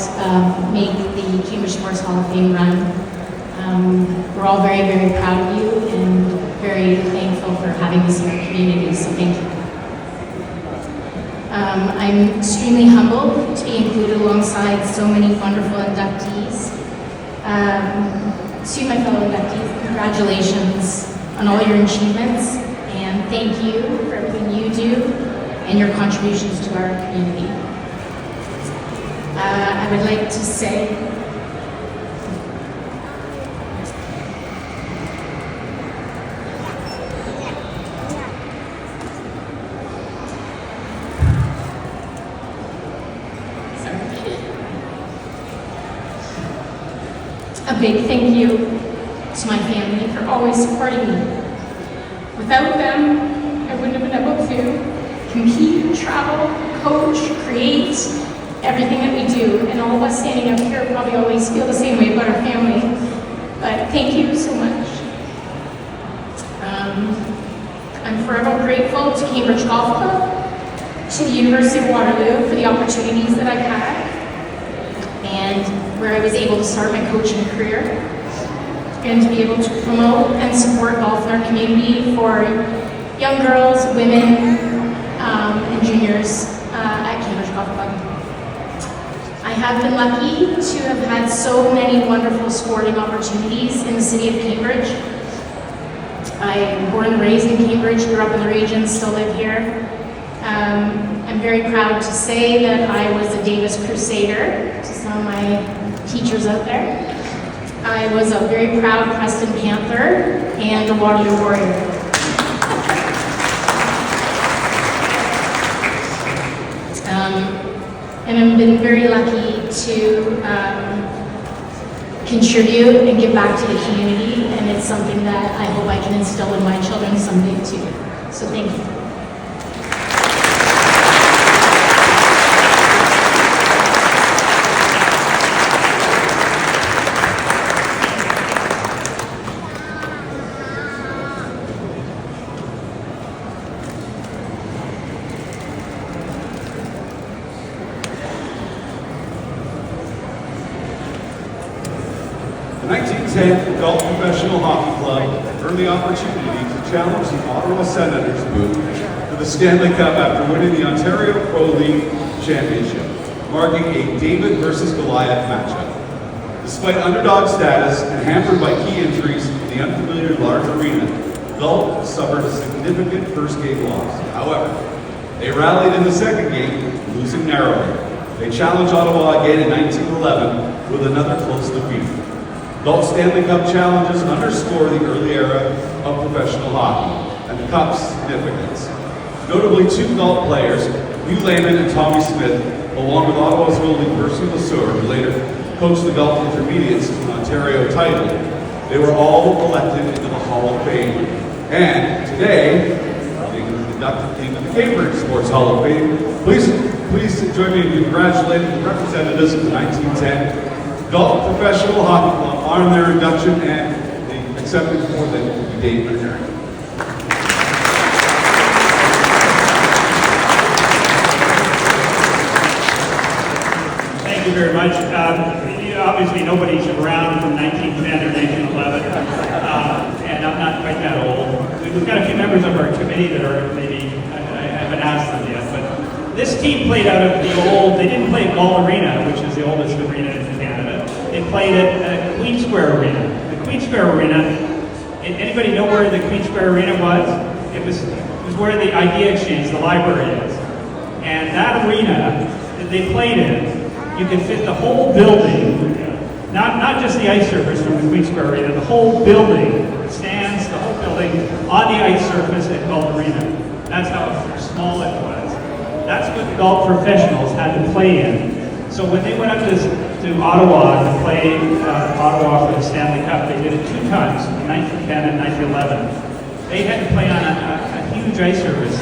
make the Cambridge Sports Hall of Fame run. We're all very, very proud of you and very thankful for having this in our community, so thank you. I'm extremely humbled to be included alongside so many wonderful inductees. To my fellow inductees, congratulations on all your achievements, and thank you for everything you do and your contributions to our community. I would like to say a big thank you to my family for always supporting me. Without them, I wouldn't have been able to compete, travel, coach, create, everything that we do. And all of us standing up here probably always feel the same way about our family. But thank you so much. I'm forever grateful to Cambridge Golf Club, to the University of Waterloo for the opportunities that I've had, and where I was able to start my coaching career, and to be able to promote and support golf in our community for young girls, women, and juniors at Cambridge Golf Club. I have been lucky to have had so many wonderful sporting opportunities in the city of Cambridge. I'm born and raised in Cambridge, grew up in the region, still live here. I'm very proud to say that I was a Davis Crusader, to some of my teachers out there. I was a very proud Preston Panther and a Waterloo Warrior. And I've been very lucky to contribute and give back to the community, and it's something that I hope I can instill in my children someday too. So thank you. The 1910 Gulf Professional Hockey Club earned the opportunity to challenge the Ottawa Senators for the Stanley Cup after winning the Ontario Pro League Championship, marking a David versus Goliath matchup. Despite underdog status and hampered by key injuries in the unfamiliar large arena, Gulf suffered a significant first game loss. However, they rallied in the second game, losing narrowly. They challenged Ottawa again in 1911 with another close defeat. Gulf Stanley Cup challenges underscore the early era of professional hockey and the Cup's significance. Notably, two Gulf players, Hugh Lehman and Tommy Smith, along with Ottawa's goalie Percy Lesueur, who later coached the Gulf Intermediates to an Ontario title, they were all elected into the Hall of Fame. And today, being inducted into the Cambridge Sports Hall of Fame, please join me in congratulating the representatives of the 1910 Gulf Professional Hockey Club on their induction and the acceptance for them to be Dave Murnau. you very much. Obviously, nobody's around from 1910 or 1911, and I'm not quite that old. We've got a few members of our committee that are maybe, I haven't asked them yet, but this team played out of the old, they didn't play at Gall Arena, which is the oldest arena in Canada. They played at Queen Square Arena. The Queen Square Arena, anybody know where the Queen Square Arena was? It was where the Idea Exchange, the library is. And that arena that they played in, you could fit the whole building, not just the ice surface from the Queen Square Arena, the whole building, the stands, the whole building on the ice surface at Golf Arena. That's how small it was. That's what the golf professionals had to play in. So when they went up to Ottawa to play Ottawa for the Stanley Cup, they did it 2 times, in 1910 and 1911. They had to play on a huge ice surface.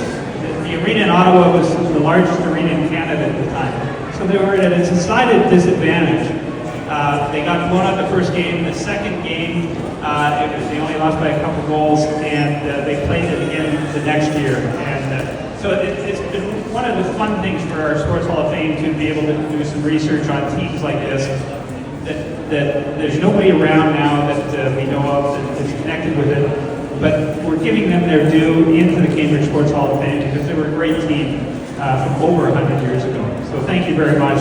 The arena in Ottawa was the largest arena in Canada at the time. So they were at a decided disadvantage. They got blown out the first game. The second game, they only lost by a couple goals, and they played it again the next year. And so it's been one of the fun things for our Sports Hall of Fame to be able to do some research on teams like this. That there's nobody around now that we know of that's connected with it, but we're giving them their due into the Cambridge Sports Hall of Fame because they were a great team from over 100 years ago. So thank you very much.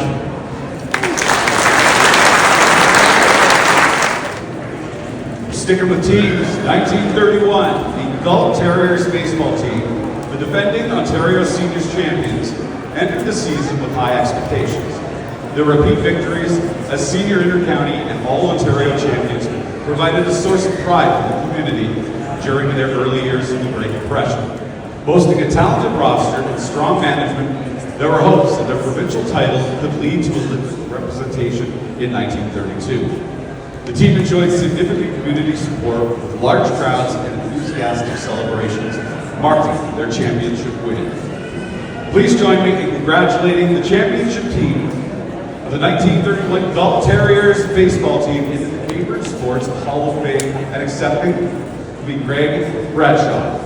Sticking with teams, 1931, the Galt Terriers baseball team, the defending Ontario Seniors champions, entered the season with high expectations. Their repeat victories as senior inter-county and all-Ontario champions provided a source of pride for the community during their early years of the Great Depression. Boasting a talented roster and strong management, there were hopes that their provincial title could lead to Olympic representation in 1932. The team enjoyed significant community support with large crowds and enthusiastic celebrations marking their championship win. Please join me in congratulating the championship team of the 1931 Galt Terriers baseball team into the Cambridge Sports Hall of Fame and accepting the Greg Bradshaw.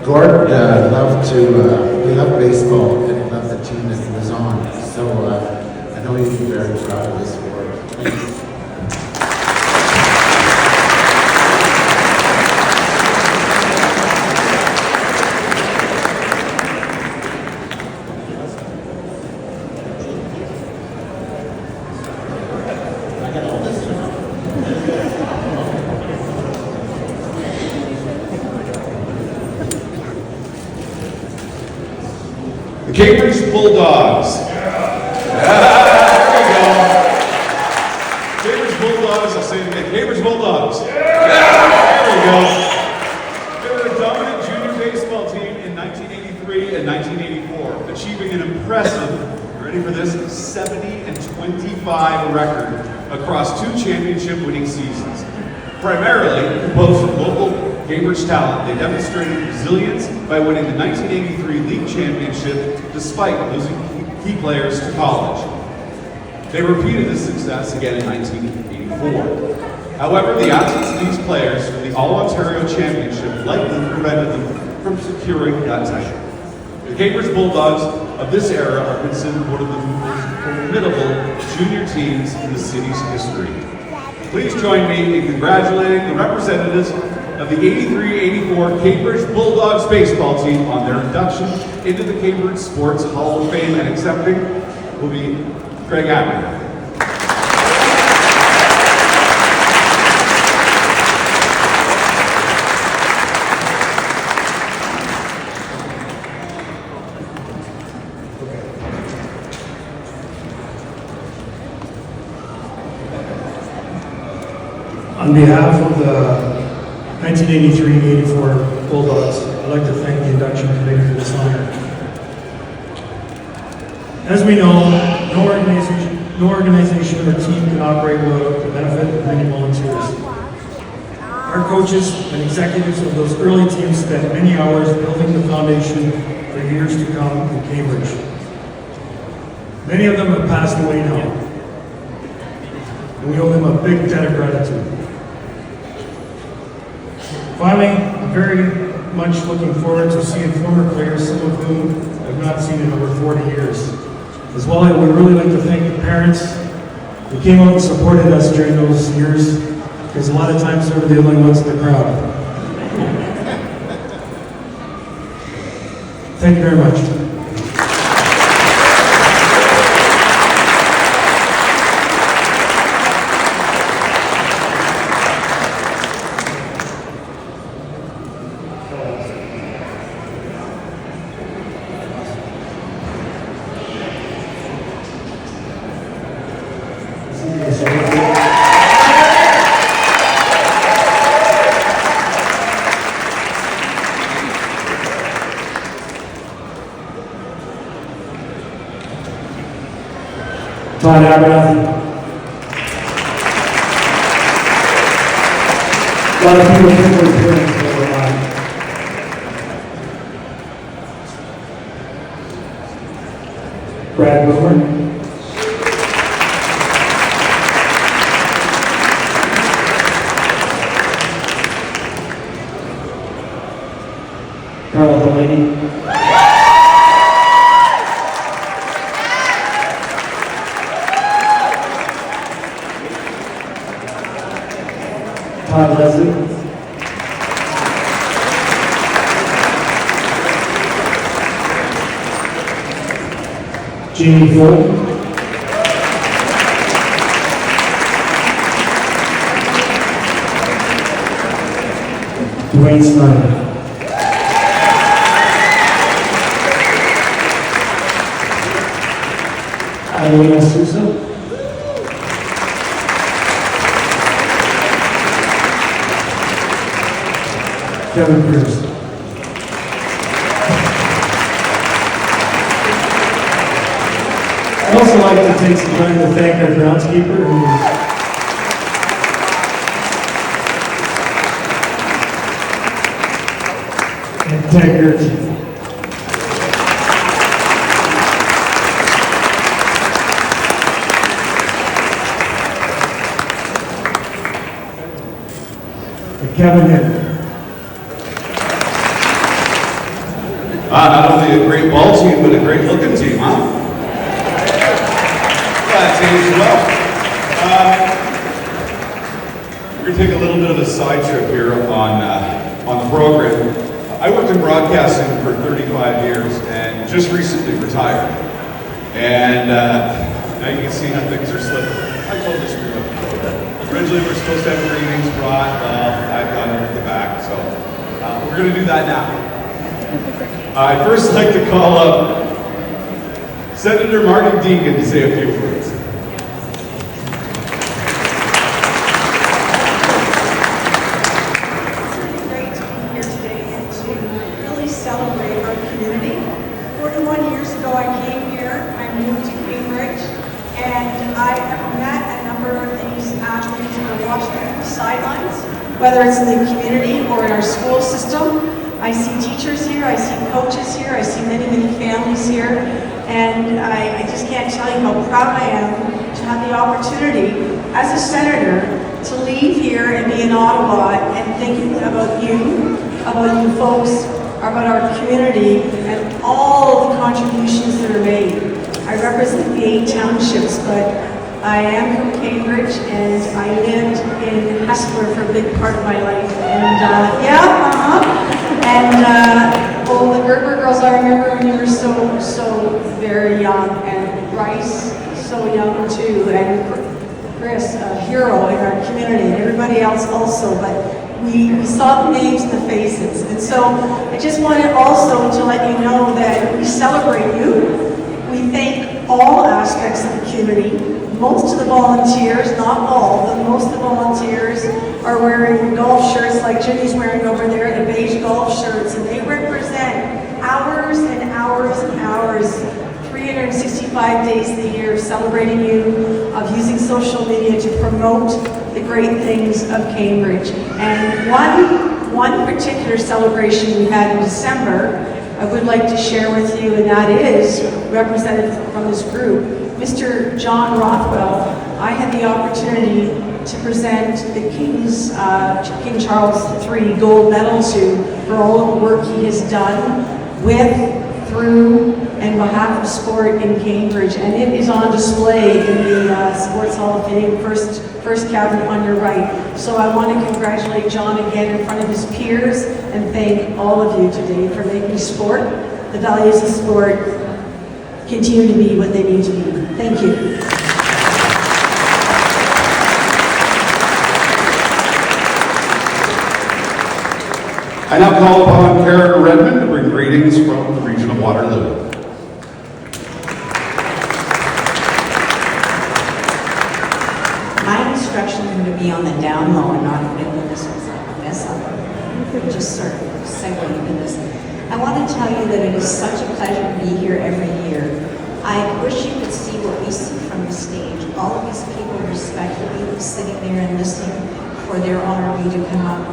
Gord we love baseball and we love the team that he was on. So I know you'd be very proud of this award. The Cambridge Bulldogs. There we go. Cambridge Bulldogs, I'll say it again. Cambridge Bulldogs. There we go. They were a dominant junior baseball team in 1983 and 1984, achieving an impressive, ready for this, 70-25 record across 2 championship winning seasons. Primarily composed from local Cambridge talent, they demonstrated resilience by winning the 1983 league championship despite losing key players to college. They repeated this success again in 1984. However, the absence of these players from the All-Ontario Championship likely prevented them from securing that title. The Cambridge Bulldogs of this era are considered one of the most formidable junior teams in the city's history. Please join me in congratulating the representatives of the 83-84 Cambridge Bulldogs baseball team on their induction into the Cambridge Sports Hall of Fame, and accepting will be Greg Adler. On behalf of the 1983-84 Bulldogs, I'd like to thank the Induction Committee for this honor. As we know, no organization no organization or team can operate without the benefit of many volunteers. Our coaches and executives of those early teams spent many hours building the foundation for years to come in Cambridge. Many of them have passed away now, and we owe them a big debt of gratitude. Finally, I'm very much looking forward to seeing former players, some of whom I've not seen in over 40 years. As well, I would really like to thank the parents who came out and supported us during those years, because a lot of times they were the only ones in the crowd. Thank you very much. Todd Abernathy. A lot of people think we're hearing for a while. Brad Boomer. Carl Delaney. Todd Leslie. Jamie Ford. Dwayne Snyder. Adelina Sousa. Kevin Pierce. I'd also like to take some time to thank our groundskeeper and Ted Gertz. And Kevin Hill. Not only a great ball team, but a great looking team, huh? That team as well. We're going to take a little bit of a side trip here on the program. I worked in broadcasting for 35 years and just recently retired. And now you can see how things are slipping. I told this group. Originally we were supposed to have greetings brought. I've got them at the back, so we're going to do that now. I'd first like to call up Senator Martin Deegan to say a few words. It's great to be here today and to really celebrate our community. 41 years ago I came here, I moved to Cambridge, and I have met a number of these athletes who are watching from the sidelines, whether it's in the community or in our school system. I see teachers here, I see coaches here, I see many, many families here, and I just can't tell you how proud I am to have the opportunity as a senator to leave here and be in Ottawa and thinking about you folks, about our community, and all the contributions that are made. I represent the 8 townships, but I am from Cambridge, and I lived in Hespeler for a big part of my life, and well, the Gerber girls, I remember when you were so very young, and Bryce, so young too, and Chris, a hero in our community, and everybody else also, but we saw the names and the faces. And so I just wanted also to let you know that we celebrate you. We thank all aspects of the community. Most of the volunteers, not all, but most of the volunteers are wearing golf shirts like Jimmy's wearing over there, the beige golf shirts, and they represent hours and hours and hours, 3 365 days of the year celebrating you, of using social media to promote the great things of Cambridge. And one particular celebration we had in December, I would like to share with you, and that is represented from this group, Mr. John Rothwell. I had the opportunity to present the King Charles III gold medal to for all of the work he has done with, through, and behalf of sport in Cambridge, and it is on display in the Sports Hall of Fame, first cabinet on your right. So I want to congratulate John again in front of his peers and thank all of you today for making sport, the values of sport, continue to be what they need to be. Thank you. I now call upon Karen Redmond to bring greetings from the region of Waterloo. My instructions are going to be on the down low and not when this was like a mess up. Just sort of segue into this. I want to tell you that it is such a pleasure to be here every year. I wish you could see what we see from the stage. All of these people respectfully sitting there and listening for their honoree to come up.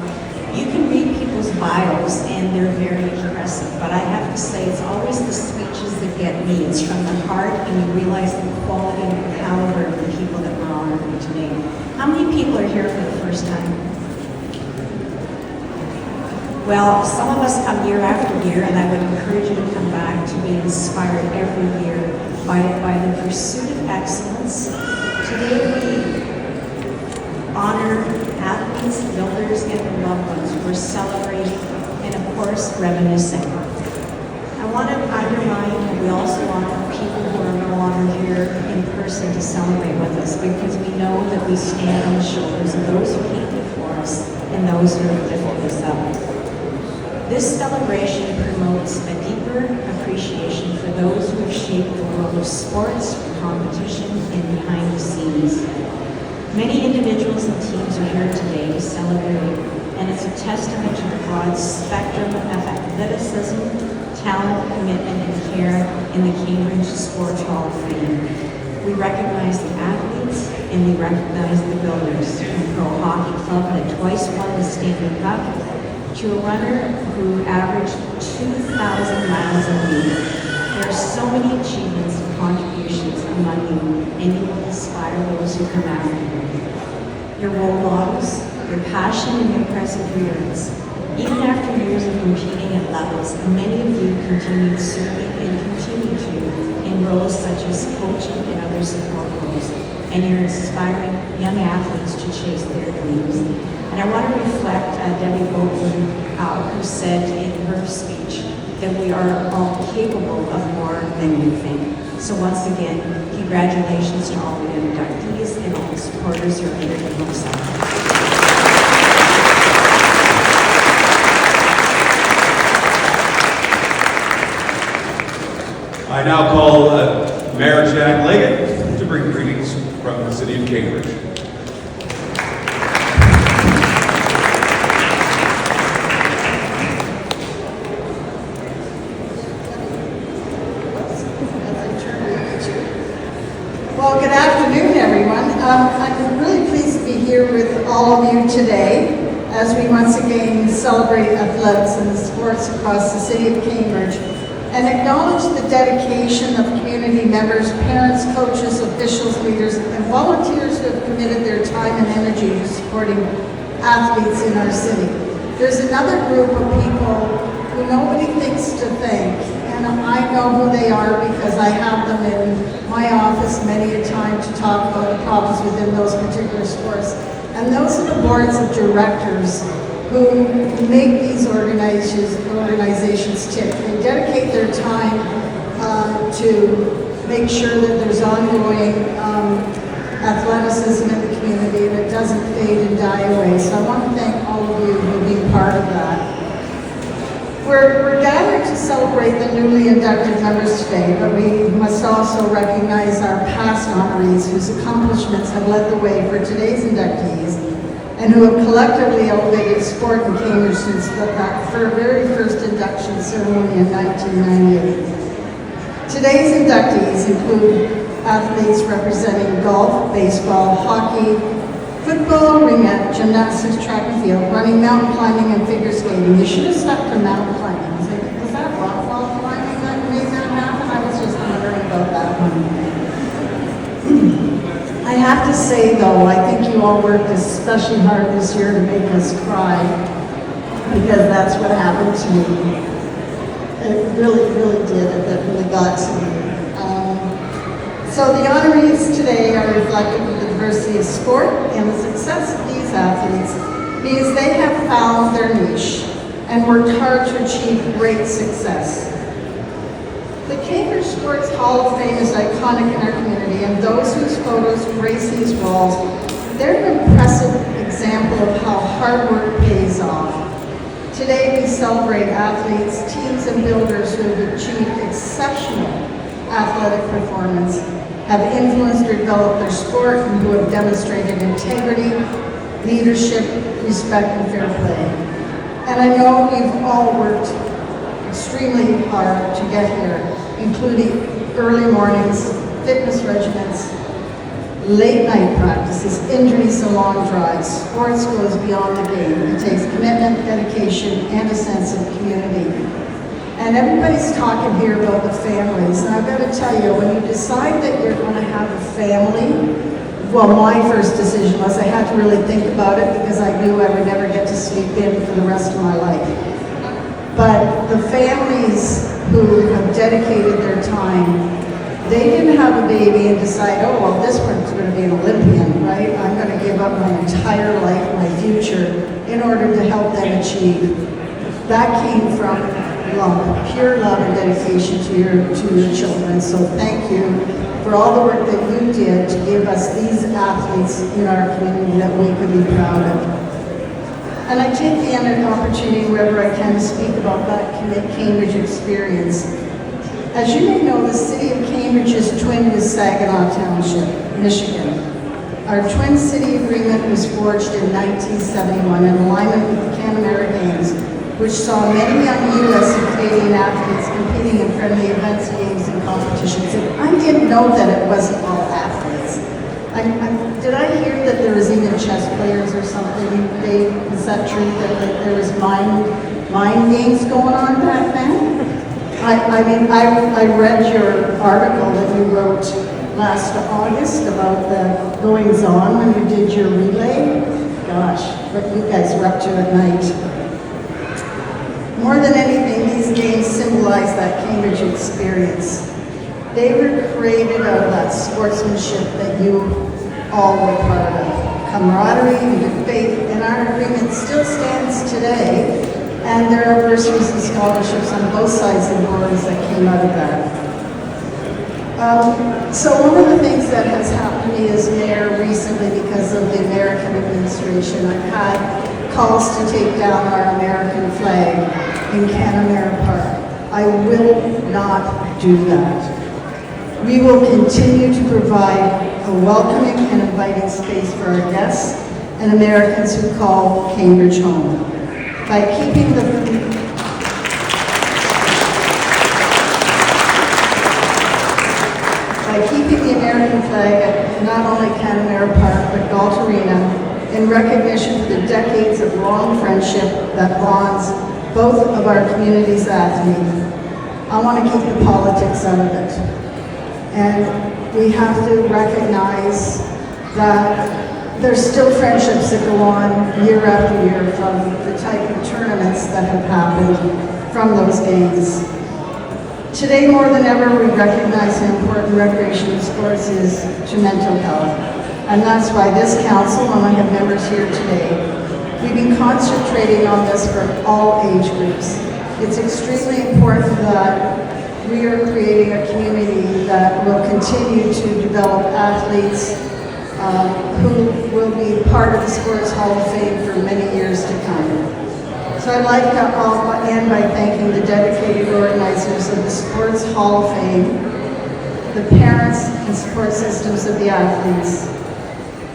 You can read people's bios and they're very impressive, but I have to say it's always the speeches that get me. It's from the heart and you realize the quality and the caliber of the people that we're honoring today. How many people are here for the first time? Well, some of us come year after year, and I would encourage you to come back to be inspired every year by the pursuit of excellence. Today we honor athletes, builders, and their loved ones who are celebrating and, of course, reminiscing. I want to underline that we also honor people who are no longer here in person to celebrate with us, because we know that we stand on the shoulders of those who came before us and those who have lifted us up. This celebration promotes a deeper appreciation for those who have shaped the world of sports, competition, and behind the scenes. Many individuals and teams are here today to celebrate, and it's a testament to the broad spectrum of athleticism, talent, commitment, and care in the Cambridge Sports Hall of Fame. We recognize the athletes, and we recognize the builders, from Pro Hockey Club that twice won the Stanley Cup, to a runner who averaged 2,000 miles a week. There are so many achievements and contributions among you, and you will inspire those who come after you. Your role models, your passion, and your perseverance. Even after years of competing at levels, many of you continued serving and continue to in roles such as coaching and other support roles, and you're inspiring young athletes to chase their dreams. And I want to reflect Debbie Boatman, who said in her speech that we are all capable of more than you think. So once again, congratulations to all the inductees and all the supporters who are here to help celebrate. I now call Mayor Jack Leggett to bring greetings from the city of Cambridge. Well, good afternoon, everyone. I'm really pleased to be here with all of you today as we once again celebrate athletics and sports across the city of Cambridge and acknowledge the dedication of community members, parents, coaches, officials, leaders, and volunteers who have committed their time and energy to supporting athletes in our city. There's another group of people who nobody thinks to thank, and I know who they are because I have them in my office many a time to talk about the problems within those particular sports. And those are the boards of directors who make these organizations tick. They dedicate their time to make sure that there's ongoing athleticism in the community and it doesn't fade and die away. So I want to thank all of you for being part of that. We're gathered to celebrate the newly inducted members today, but we must also recognize our past honorees whose accomplishments have led the way for today's inductees and who have collectively elevated sport in Cambridge since the very first induction ceremony in 1998. Today's inductees include athletes representing golf, baseball, hockey, football, ringette, gymnastics, track and field, running, mountain climbing, and figure skating. You should have stuck to mountain climbing. Was that rock wall climbing that made that happen? I was just wondering about that one. I have to say though, I think you all worked especially hard this year to make us cry, because that's what happened to me. It really, really did. It really got to me. So the honorees today are reflective of the diversity of sport and the success of these athletes because they have found their niche and worked hard to achieve great success. The Cambridge Sports Hall of Fame is iconic in our community, and those whose photos grace these walls, they're an impressive example of how hard work pays off. Today we celebrate athletes, teams, and builders who have achieved exceptional athletic performance, have influenced or developed their sport, and who have demonstrated integrity, leadership, respect, and fair play. And I know you've all worked extremely hard to get here, including early mornings, fitness regimens, late night practices, injuries, and long drives. Sports goes beyond the game. It takes commitment, dedication, and a sense of community. And everybody's talking here about the families, and I've got to tell you, when you decide that you're going to have a family, well, my first decision was I had to really think about it because I knew I would never get to sleep in for the rest of my life. But the families who have dedicated their time, they didn't have a baby and decide, oh, well, this one's going to be an Olympian, right? I'm going to give up my entire life, my future, in order to help them achieve. That came from love, pure love and dedication to your children. So thank you for all the work that you did to give us these athletes in our community that we could be proud of. And I take the opportunity wherever I can to speak about that Cambridge experience. As you may know, the city of Cambridge is twinned with Saginaw Township, Michigan. Our Twin City Agreement was forged in 1971 in alignment with the Canada Games, which saw many young U.S. and Canadian athletes competing in friendly events, games, and competitions. And I didn't know that it wasn't all athletes. Did I hear that there was even chess players or something? Is that true, that there was mind games going on back then? I read your article that you wrote last August about the goings-on when you did your relay. Gosh, what you guys were up to at night. More than anything, these games symbolize that Cambridge experience. They were created out of that sportsmanship that you all were part of. Camaraderie and good faith, and our agreement still stands today, and there are bursaries and scholarships on both sides of the borders that came out of that. So one of the things that has happened to me as mayor recently because of the American administration, I've had calls to take down our American flag in Canamera Park. I will not do that. We will continue to provide a welcoming and inviting space for our guests and Americans who call Cambridge home. By keeping the American flag at not only Canamera Park but Galt Arena, in recognition for the decades of long friendship that bonds both of our community's athletes, I want to keep the politics out of it. And we have to recognize that there's still friendships that go on year after year from the type of tournaments that have happened from those games. Today, more than ever, we recognize how important recreational sports is to mental health. And that's why this council, and I have members here today, we've been concentrating on this for all age groups. It's extremely important that we are creating a community that will continue to develop athletes who will be part of the Sports Hall of Fame for many years to come. So I'd like to end by thanking the dedicated organizers of the Sports Hall of Fame, the parents and support systems of the athletes,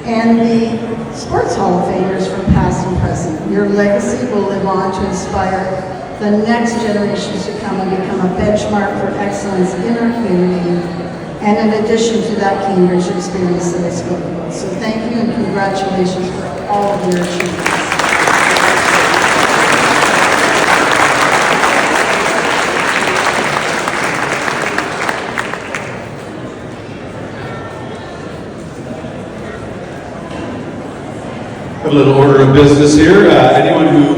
and the Sports Hall of Famers from past and present. Your legacy will live on to inspire the next generations to come and become a benchmark for excellence in our community, and in addition to that Cambridge experience that I spoke about. So thank you and congratulations for all of your achievements. A little order of business here. Anyone who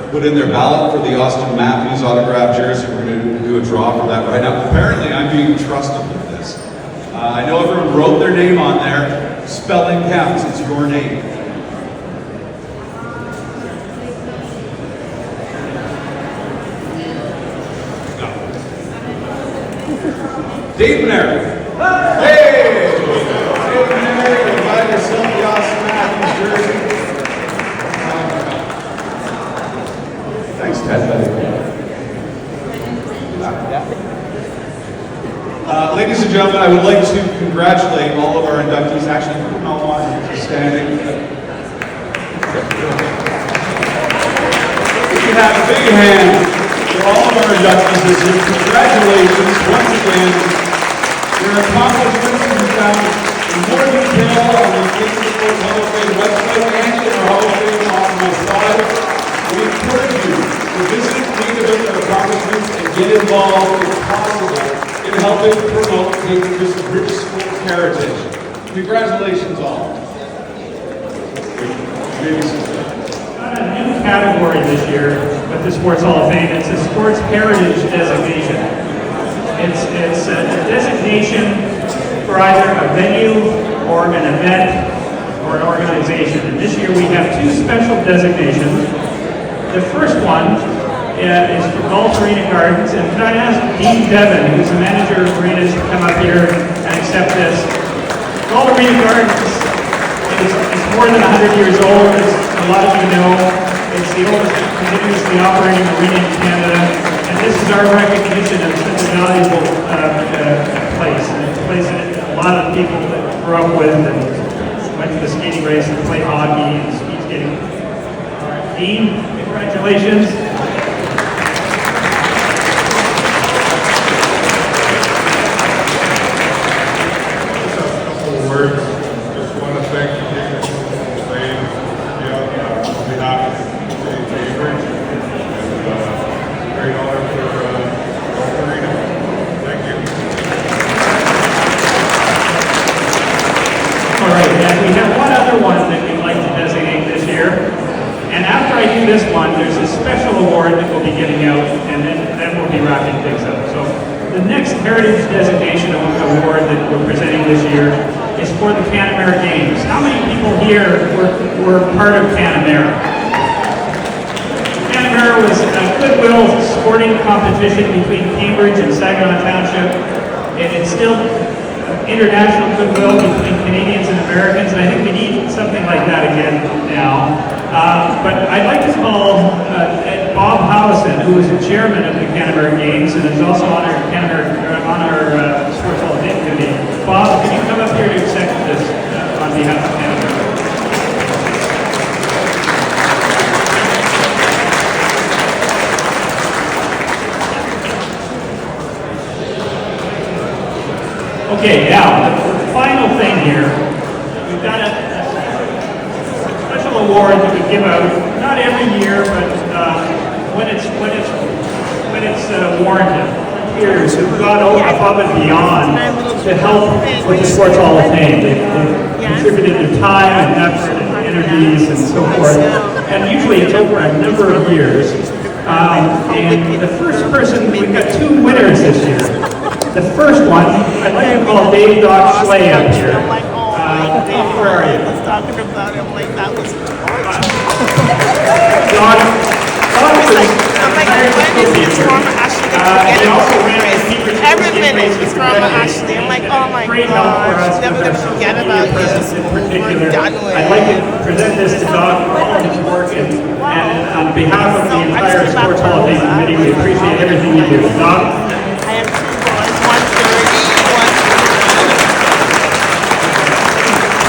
put in their ballot for the Austin Matthews autograph jersey, we're going to do a draw for that right now. Apparently, I'm being trusted with this. I know everyone wrote their name on there. Spelling counts. It's your name. Dave Mary. Hey! Dave Mary, you got yourself the Austin Matthews jersey. Thanks, Ted. Ladies and gentlemen, I would like to congratulate all of our inductees. Actually, from now on, you're standing. If you have a big hand for all of our inductees this year, congratulations once again. Your accomplishments can be found in more detail on the Cambridge Sports Hall of Fame website and in our Hall of Fame on my side. We encourage you to visit, read about their accomplishments, and get involved if possible in helping promote Cambridge's rich sports heritage. Congratulations all. Got a new category this year with the Sports Hall of Fame. It's a Sports Heritage designation. It's a designation for either a venue or an event or an organization. And this year we have two special designations. The first one is for Golf Arena Gardens, and can I ask Dean Devon, who's the manager of arenas, to come up here and accept this. Golf Arena Gardens is more than 100 years old, as a lot of you know. It's the oldest continuously operating arena in Canada, and this is our recognition of such a valuable place. And it's a place that a lot of people that grew up with and went to the skating race and played hockey and speed skating. Dean, congratulations. Words. Just want to thank the Cambridge Sports Fame on behalf of Cambridge. And great honor for Golf Arena. Thank you. All right, and we have one other one that we'd like to designate this year. And after I do this one, there's a special award that we'll be giving out, and then we'll be wrapping things up. So the next Heritage Designation Award that we're presenting this year is for the Canamera Games. How many people here were part of Canamera? Canamera was a goodwill sporting competition between Cambridge and Saginaw Township. It instilled international goodwill between Canadians and Americans, and I think we need something like that again now. But I'd like to call Bob Howison, who is the chairman of the Canamera Games and is also on our Sports Hall of Fame committee. Bob, can you come up here to accept this on behalf of Canamera? Okay, now the final thing here, we've got a special award that we give out not every year, but when it's warranted. Volunteers who've gone above and beyond to help with the Sports Hall of Fame. They've contributed their time and effort and energies and so forth. And usually it's over a number of years. And the first person, we've got two winners this year. The first one, I'd like to call Dave Doc Schley up here. Dave, where are you? I was talking about him like that was Doc every minute was from Ashley. I'm like, oh my gosh, never gonna forget about this. We're done with. I'd like to present this to Doc for all of his work, and on behalf of the entire Sports Hall of Fame committee, we appreciate everything you do. Doc? I have two boys, 130, 130.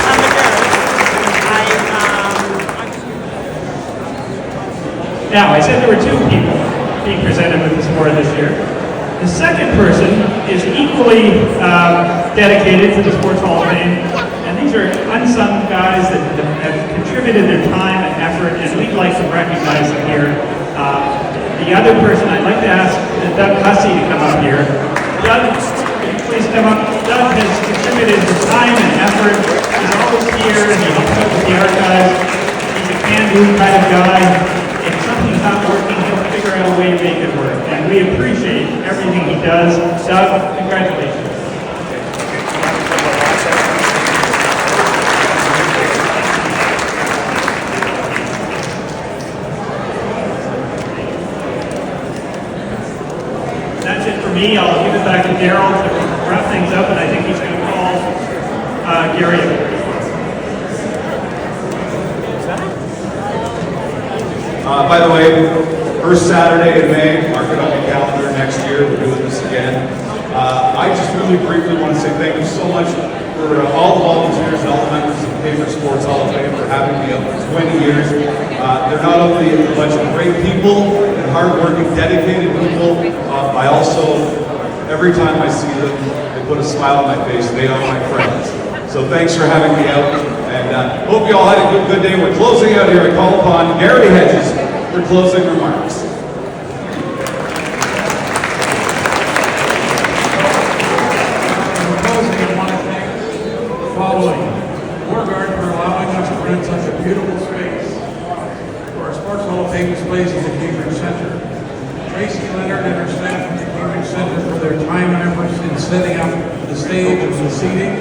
I'm a nurse. Now, I said there were two people being presented with this award this year. The second person is equally dedicated to the Sports Hall of Fame, and these are unsung guys that have contributed their time and effort, and we'd like to recognize them here. The other person, I'd like to ask Doug Hussey to come up here. Doug, please come up. Doug has contributed his time and effort. He's always here, and he helps out with the archives. He's a can-do kind of guy. If something's not working, he'll figure out a way to make it work. And we appreciate everything he does. Doug, congratulations. That's it for me. I'll give it back to Daryl to wrap things up, and I think he's going to call Gary up. By the way, first Saturday in May, mark it on your calendar next year, we're doing this again. I just really briefly want to say thank you so much for all the volunteers and all the members of the Cambridge Sports Hall of Fame for having me up for 20 years. They're not only a bunch of great people and hardworking, dedicated people, I also, every time I see them, they put a smile on my face. They are my friends. So thanks for having me out, and hope you all had a good day. We're closing out here. I call upon Gary Hedges for closing remarks. Following Warguard for allowing us to rent such a beautiful space for our Sports Hall of Fame displays at the Cambridge Center. Tracy Leonard and her staff at the Cambridge Center for their time and efforts in setting up the stage and the seating.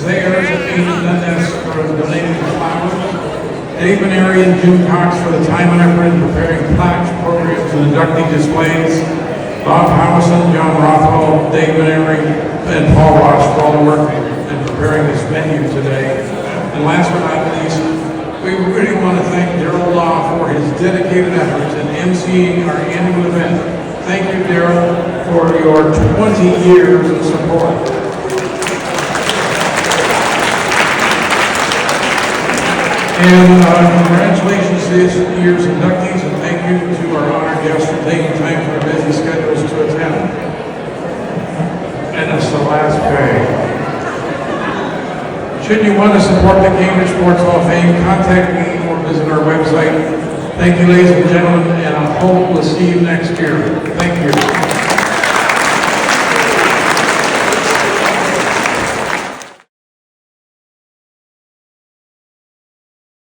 Zayers and Amy Dundas for donating the flowers. Dave Maneri and June Cox for the time and effort in preparing plaques, programs, and inducting displays. Bob Howison, John Rothwell, Dave Maneri, and Paul Ross for all the work in preparing this venue today. And last but not least, we really want to thank Daryl Law for his dedicated efforts in emceeing our annual event. Thank you, Daryl, for your 20 years of support. And congratulations to this year's inductees, and thank you to our honored guests for taking time from their busy schedules to attend. And it's the last pay. Should you want to support the Cambridge Sports Hall of Fame, contact me or visit our website. Thank you, ladies and gentlemen, and I hope we'll see you next year.